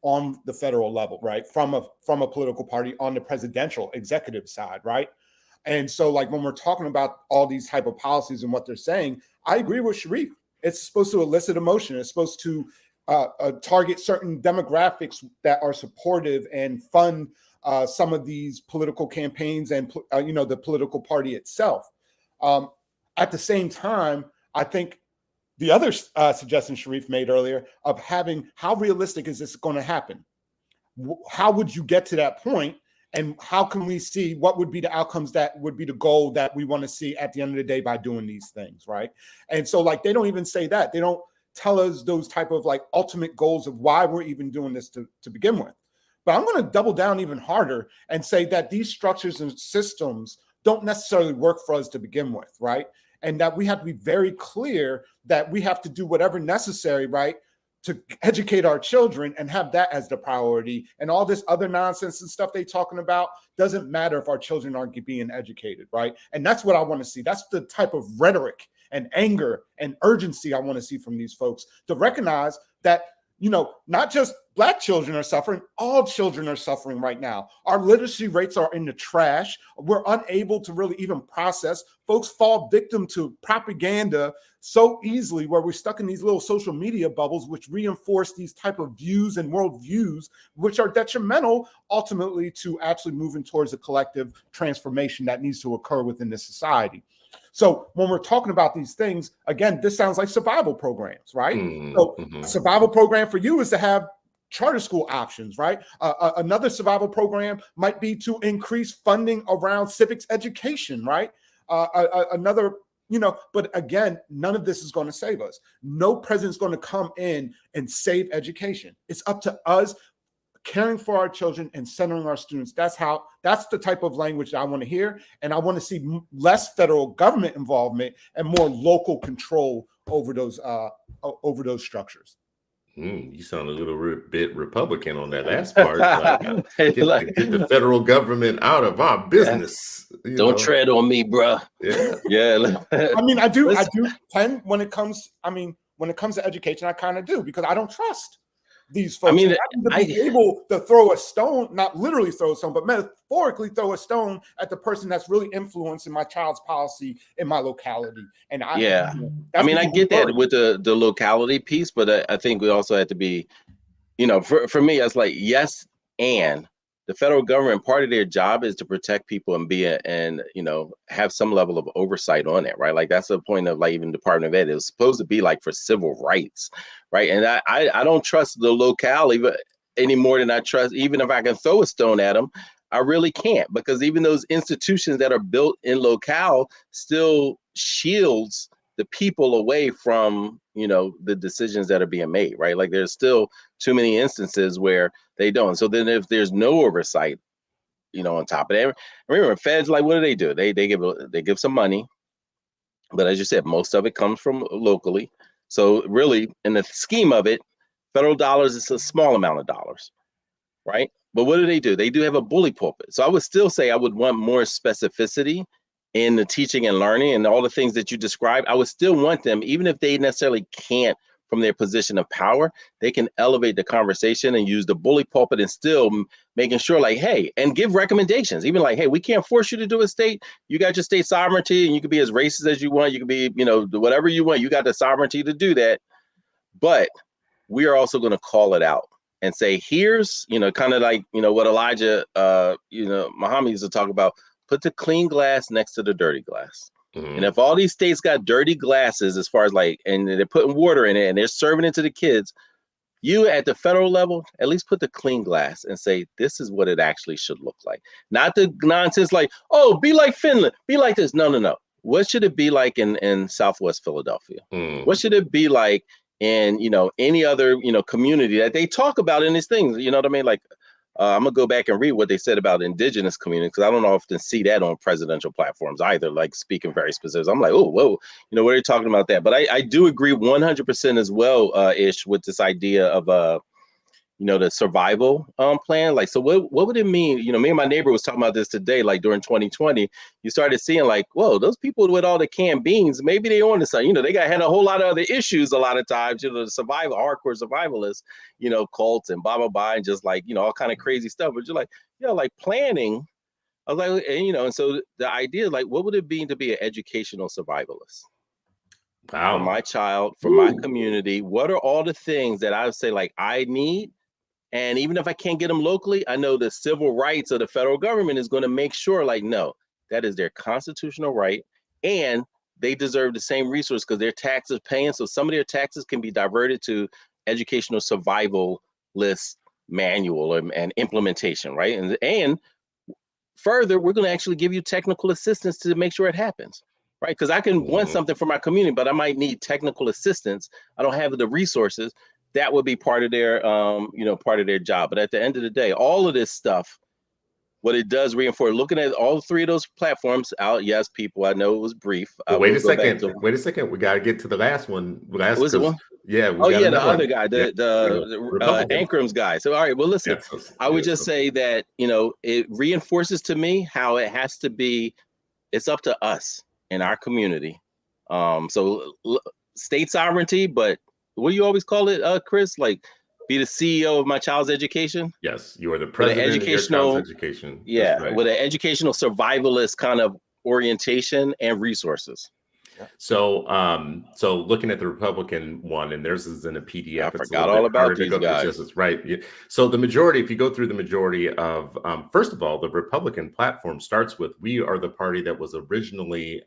on the federal level, right, from a political party on the presidential executive side, right? And so, like, when we're talking about all these type of policies and what they're saying, I agree with Sharif. It's supposed to elicit emotion. It's supposed to target certain demographics that are supportive and fund some of these political campaigns and the political party itself. At the same time, I think the other suggestion Sharif made earlier of having, how realistic is this going to happen? How would you get to that point? And how can we see what would be the outcomes that would be the goal that we want to see at the end of the day by doing these things, right? And so, like, they don't even say that. They don't tell us those type of like ultimate goals of why we're even doing this to begin with. But I'm going to double down even harder and say that these structures and systems don't necessarily work for us to begin with, right? And that we have to be very clear that we have to do whatever necessary, right, to educate our children and have that as the priority. And all this other nonsense and stuff they talking about doesn't matter if our children aren't being educated, right? And that's what I want to see. That's the type of rhetoric and anger and urgency I want to see from these folks, to recognize that, not just Black children are suffering, all children are suffering right now. Our literacy rates are in the trash. We're unable to really even process. Folks fall victim to propaganda so easily, where we're stuck in these little social media bubbles, which reinforce these type of views and worldviews, which are detrimental ultimately to actually moving towards a collective transformation that needs to occur within this society. So when we're talking about these things, again, this sounds like survival programs, right? So a survival program for you is to have charter school options, right? Another survival program might be to increase funding around civics education, right? Another, but again, none of this is going to save us. No president's going to come in and save education. It's up to us caring for our children and centering our students. That's the type of language that I want to hear. And I want to see less federal government involvement and more local control over those structures. You sound a little bit Republican on that last part. Get the federal government out of our business. Don't tread on me, bro. Yeah. I mean, I do tend when it comes to education, I kind of do, because I don't trust these folks. I mean, to be able to throw a stone, not literally throw a stone, but metaphorically throw a stone at the person that's really influencing my child's policy in my locality. And I get that with the locality piece, but I think we also have to be, for me, it's like, yes, and the federal government, part of their job is to protect people and have some level of oversight on it, right? Like, that's the point of, like, even Department of Ed. It was supposed to be like for civil rights, right? And I don't trust the locality any more than I trust, even if I can throw a stone at them, I really can't, because even those institutions that are built in locale still shields the people away from, the decisions that are being made, right? Like there's still too many instances where they don't. So then if there's no oversight, on top of that, remember feds, like, what do? They give some money, but as you said, most of it comes from locally. So really, in the scheme of it, federal dollars is a small amount of dollars, right? But what do? They do have a bully pulpit. So I would still say I would want more specificity in the teaching and learning and all the things that you described. I would still want them, even if they necessarily can't from their position of power, they can elevate the conversation and use the bully pulpit and still making sure, like, hey, and give recommendations, even like, hey, we can't force you to do a state. You got your state sovereignty and you can be as racist as you want. You can be, whatever you want. You got the sovereignty to do that. But we are also going to call it out and say, here's, kind of like, what Elijah, Muhammad used to talk about, put the clean glass next to the dirty glass. Mm-hmm. And if all these states got dirty glasses, as far as like, and they're putting water in it and they're serving it to the kids, you at the federal level, at least put the clean glass and say, this is what it actually should look like. Not the nonsense like, oh, be like Finland, be like this. No. What should it be like in Southwest Philadelphia? Mm. What should it be like in, any other, community that they talk about in these things? You know what I mean? Like, I'm gonna go back and read what they said about indigenous communities, because I don't often see that on presidential platforms either, like speaking very specific. I'm like, oh, whoa, what are you talking about that? But I do agree 100% as well, Ish, with this idea of the survival plan. Like, so what would it mean? Me and my neighbor was talking about this today, like during 2020, you started seeing like, whoa, those people with all the canned beans, maybe they on to something, they had a whole lot of other issues a lot of times, the survival, hardcore survivalists, cults and blah, blah, blah, and just like, all kind of crazy stuff. But you're like, like planning. I was like, and so the idea, like, what would it be to be an educational survivalist? Wow. For my child, for my community, what are all the things that I would say, like, I need? And even if I can't get them locally, I know the civil rights of the federal government is going to make sure, like, no, that is their constitutional right. And they deserve the same resource because their taxes paying. So some of their taxes can be diverted to educational survivalist manual and implementation, right? And further, we're going to actually give you technical assistance to make sure it happens, right? Because I can want something for my community, but I might need technical assistance. I don't have the resources. That would be part of their, part of their job. But at the end of the day, all of this stuff, what it does reinforce, looking at all three of those platforms out. Yes, people, I know it was brief. Wait a second. We got to get to the last one. Was it one? Yeah. The other guy, the Ankram's guy. So, all right, well, listen, I would just say that, it reinforces to me how it has to be, it's up to us in our community. So state sovereignty, but what do you always call it, Chris? Like, be the CEO of my child's education? Yes, you are the president of your child's education. Yeah, right. With an educational survivalist kind of orientation and resources. So, so looking at the Republican one, and theirs is in a PDF. I forgot all about these guys. Right. Yeah. So the majority, if you go through the majority of, first of all, the Republican platform starts with, we are the party that was originally,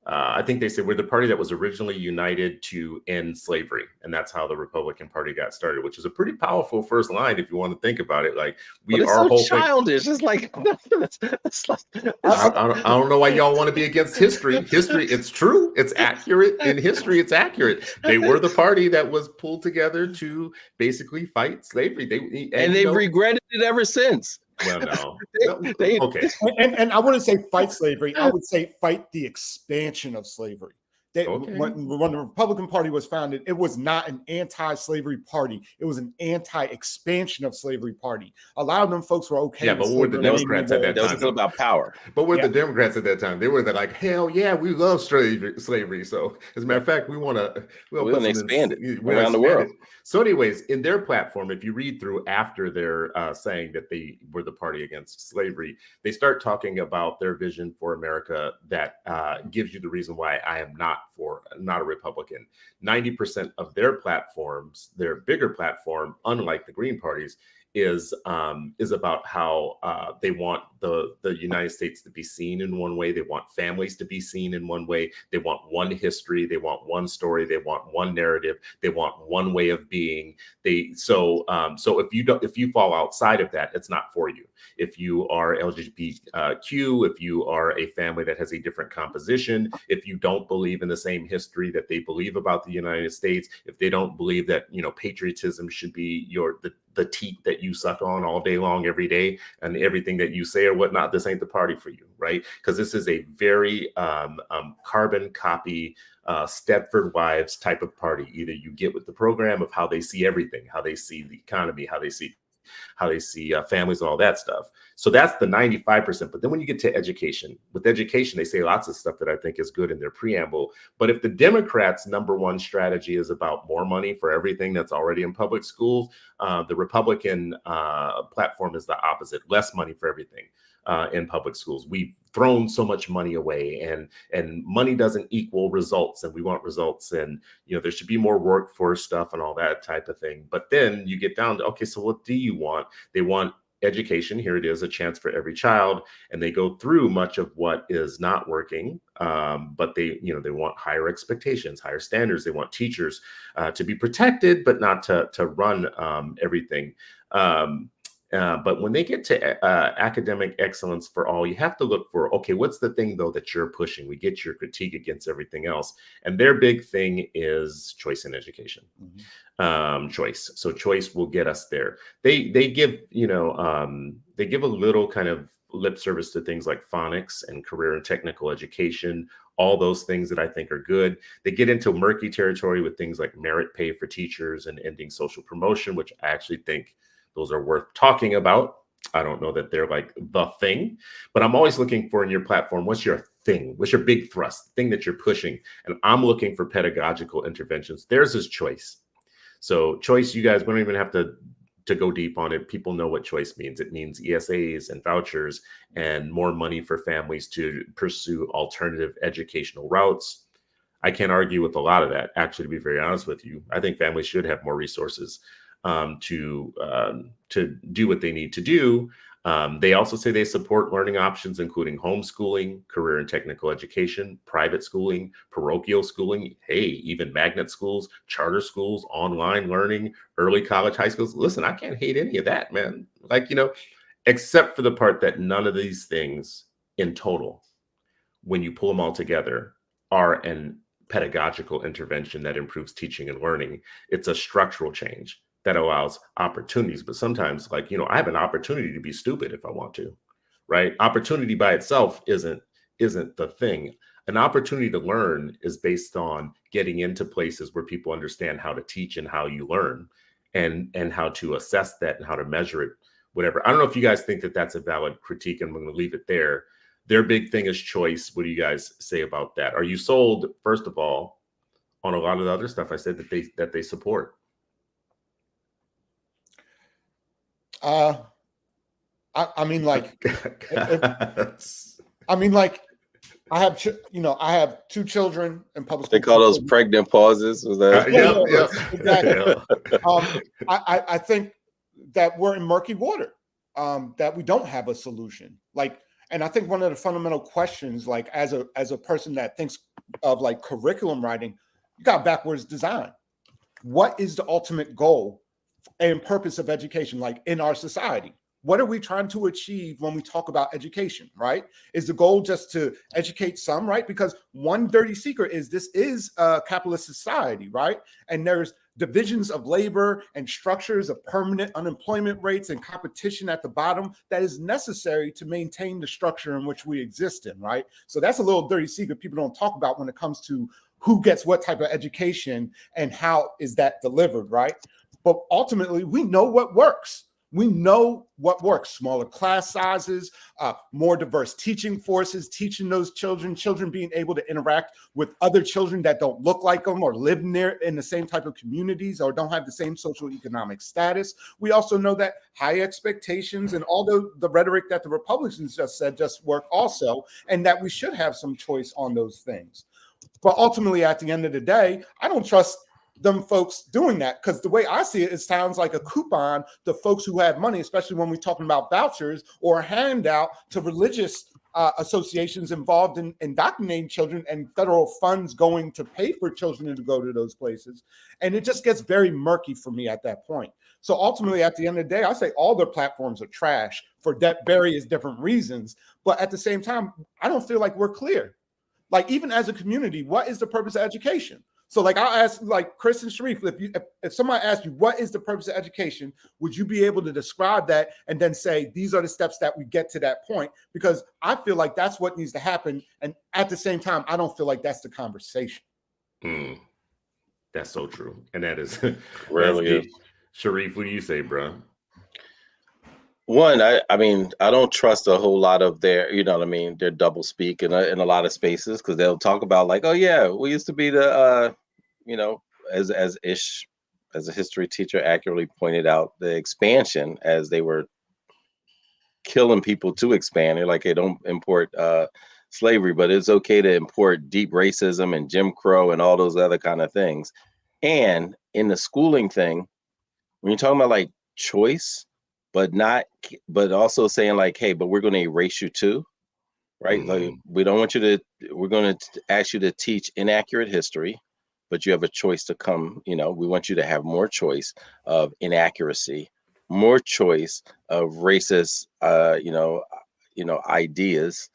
I think they said we're the party that was originally united to end slavery. And that's how the Republican Party got started, which is a pretty powerful first line if you want to think about it. Like, we are so childish. It's like, I don't know why y'all want to be against history. History, it's true. It's accurate. In history, it's accurate. They were the party that was pulled together to basically fight slavery. They've regretted it ever since. Well, no. Okay. And I wouldn't say fight slavery. I would say fight the expansion of slavery. When the Republican Party was founded, it was not an anti-slavery party. It was an anti-expansion of slavery party. A lot of them folks were okay. Yeah, but we're the Democrats at that time. That was about power. But we're the Democrats at that time. They were like, hell yeah, we love slavery. So as a matter of fact, we want to expand it around the world. So anyways, in their platform, if you read through after they're saying that they were the party against slavery, they start talking about their vision for America that gives you the reason why I am not a Republican. 90% of their platforms, their bigger platform, unlike the Green parties, is about how they want the United States to be seen in one way. They want families to be seen in one way. They want one history. They want one story. They want one narrative. They want one way of being. So if you fall outside of that, it's not for you. If you are LGBTQ, if you are a family that has a different composition, if you don't believe in the same history that they believe about the United States, if they don't believe that patriotism should be the teat that you suck on all day long, every day, and everything that you say or whatnot, this ain't the party for you, right? Because this is a very carbon copy, Stepford Wives type of party. Either you get with the program of how they see everything, how they see the economy, how they see families and all that stuff. So that's the 95%. But then when you get to education, with education, they say lots of stuff that I think is good in their preamble. But if the Democrats' number one strategy is about more money for everything that's already in public schools, the Republican platform is the opposite: less money for everything in public schools. We've thrown so much money away, and money doesn't equal results, and we want results, and there should be more workforce stuff and all that type of thing. But then you get down to, okay, so what do you want? They want education. Here it is, a chance for every child, and they go through much of what is not working, but they want higher expectations, higher standards. They want teachers to be protected, but not to run everything. But when they get to academic excellence for all, you have to look for, okay, what's the thing, though, that you're pushing? We get your critique against everything else. And their big thing is choice in education. Choice. So choice will get us there. They give, they give a little kind of lip service to things like phonics and career and technical education, all those things that I think are good. They get into murky territory with things like merit pay for teachers and ending social promotion, which I actually think those are worth talking about. I don't know that they're like the thing, but I'm always looking for in your platform, what's your thing? What's your big thrust, the thing that you're pushing? And I'm looking for pedagogical interventions. Theirs is choice. So choice, you guys, we don't even have to go deep on it. People know what choice means. It means ESAs and vouchers and more money for families to pursue alternative educational routes. I can't argue with a lot of that, actually, to be very honest with you. I think families should have more resources to do what they need to do. They also say they support learning options, including homeschooling, career and technical education, private schooling, parochial schooling, even magnet schools, charter schools, online learning, early college, high schools. Listen, I can't hate any of that, man. Except for the part that none of these things in total, when you pull them all together, are an pedagogical intervention that improves teaching and learning. It's a structural change that allows opportunities. But sometimes, I have an opportunity to be stupid if I want to, right? Opportunity by itself isn't the thing. An opportunity to learn is based on getting into places where people understand how to teach and how you learn, and how to assess that and how to measure it, whatever. I don't know if you guys think that that's a valid critique, and I'm going to leave it there. Their big thing is choice. What do you guys say about that? Are you sold, first of all, on a lot of the other stuff I said that they support? I mean, I have two children in public school. They call those pregnant pauses. Was that? Exactly. I think that we're in murky water, that we don't have a solution. And I think one of the fundamental questions, as a person that thinks of curriculum writing, you got backwards design. What is the ultimate goal and purpose of education, in our society? What are we trying to achieve when we talk about education, right? Is the goal just to educate some, right? Because one dirty secret is this is a capitalist society, right? And there's divisions of labor and structures of permanent unemployment rates and competition at the bottom that is necessary to maintain the structure in which we exist in, right? So that's a little dirty secret people don't talk about when it comes to who gets what type of education and how is that delivered, right? But ultimately, we know what works. We know what works. Smaller class sizes, more diverse teaching forces, teaching those children being able to interact with other children that don't look like them or live near in the same type of communities or don't have the same social economic status. We also know that high expectations and all the rhetoric that the Republicans just said just work also, and that we should have some choice on those things. But ultimately, at the end of the day, I don't trust them folks doing that, because the way I see it, it sounds like a coupon to folks who have money, especially when we're talking about vouchers or a handout to religious associations involved in indoctrinating children and federal funds going to pay for children to go to those places. And it just gets very murky for me at that point. So ultimately, at the end of the day, I say all their platforms are trash for various different reasons. But at the same time, I don't feel like we're clear. Like, even as a community, what is the purpose of education? So like, I'll ask like Chris and Sharif, if somebody asks you, what is the purpose of education? Would you be able to describe that and then say, these are the steps that we get to that point? Because I feel like that's what needs to happen. And at the same time, I don't feel like that's the conversation. That's so true. And that is Really is. Sharif, what do you say, bro? One, I mean, I don't trust a whole lot of their, you know what I mean, their double speak in a lot of spaces, because they'll talk about like, oh yeah, we used to be the, you know, as a history teacher accurately pointed out, the expansion, as they were killing people to expand. They're like, hey, don't import slavery, but it's okay to import deep racism and Jim Crow and all those other kind of things. And in the schooling thing, when you're talking about like choice, but also saying like, hey, but we're going to erase you too, right? Like, we don't want you to, we're going to ask you to teach inaccurate history, but you have a choice to come, you know, we want you to have more choice of inaccuracy, more choice of racist, ideas,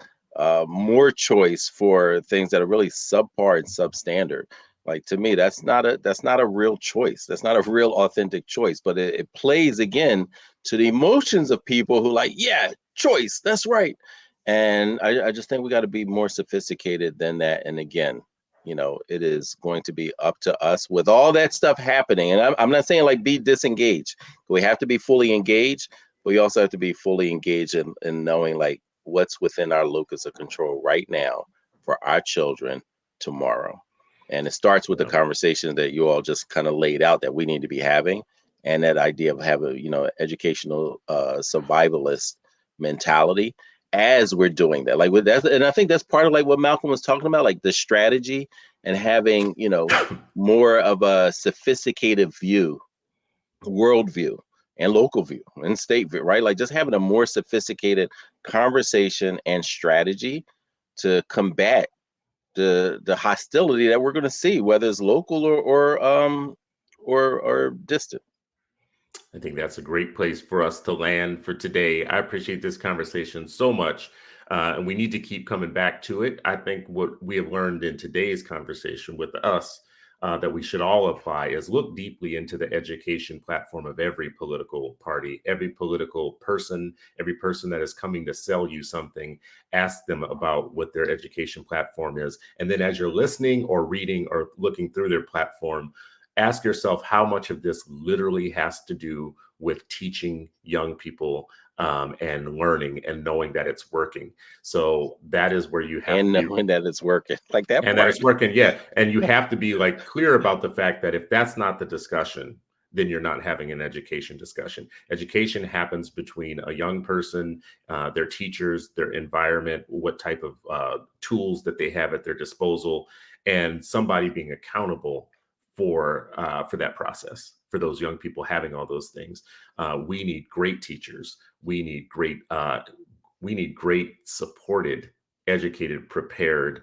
more choice for things that are really subpar and substandard. Like, to me, that's not a real choice. That's not a real authentic choice, but it plays again to the emotions of people who like, yeah, choice, that's right. And I just think we got to be more sophisticated than that. And again, you know, it is going to be up to us with all that stuff happening. And I'm not saying like be disengaged. We have to be fully engaged, but we also have to be fully engaged in knowing like what's within our locus of control right now for our children tomorrow. And it starts with the conversation that you all just kind of laid out that we need to be having, and that idea of having, you know, educational survivalist mentality as we're doing that. Like with that, and I think that's part of like what Malcolm was talking about, like the strategy and having, you know, more of a sophisticated view, worldview, and local view and state view, right? Like just having a more sophisticated conversation and strategy to combat the hostility that we're going to see, whether it's local or distant. I think that's a great place for us to land for today. I appreciate this conversation so much, and we need to keep coming back to it. I think what we have learned in today's conversation with us that we should all apply is look deeply into the education platform of every political party, every political person, every person that is coming to sell you something. Ask them about what their education platform is. And then as you're listening or reading or looking through their platform, ask yourself how much of this literally has to do with teaching young people and learning and knowing that it's working. So that is where you have and knowing that it's working, like that, and that it's working. Yeah. And you have to be like clear about the fact that if that's not the discussion, then you're not having an education discussion. Education happens between a young person, their teachers, their environment, what type of tools that they have at their disposal, and somebody being accountable for that process, for those young people having all those things. We need great teachers. We need great supported, educated, prepared,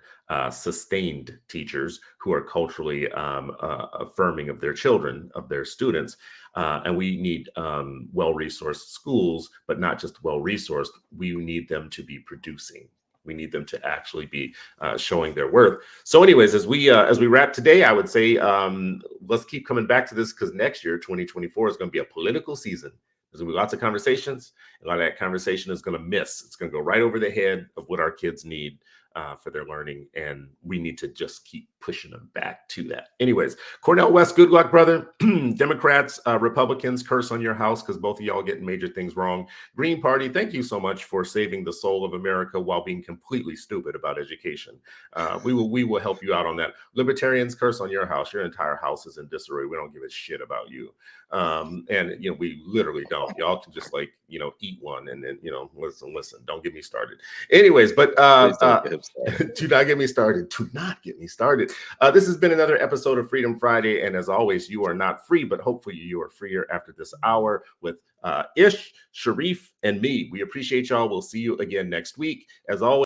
sustained teachers who are culturally affirming of their children, of their students. And we need well-resourced schools, but not just well-resourced. We need them to be producing. We need them to actually be showing their worth. So anyways, as we wrap today, I would say let's keep coming back to this, because next year, 2024, is going to be a political season. There's going to be lots of conversations. A lot of that conversation is going to miss. It's going to go right over the head of what our kids need for their learning. And we need to just keep pushing them back to that. Anyways, Cornel West, good luck, brother. Democrats, Republicans, curse on your house, because both of y'all getting major things wrong. Green Party, thank you so much for saving the soul of America while being completely stupid about education. We will help you out on that. Libertarians, curse on your house. Your entire house is in disarray. We don't give a shit about you. And we literally don't. Y'all can just eat one and then listen. Don't get me started. Anyways, but started. Do not get me started. Do not get me started. This has been another episode of Freedom Friday. And as always, you are not free, but hopefully you are freer after this hour with Ish, Sharif, and me. We appreciate y'all. We'll see you again next week. As always,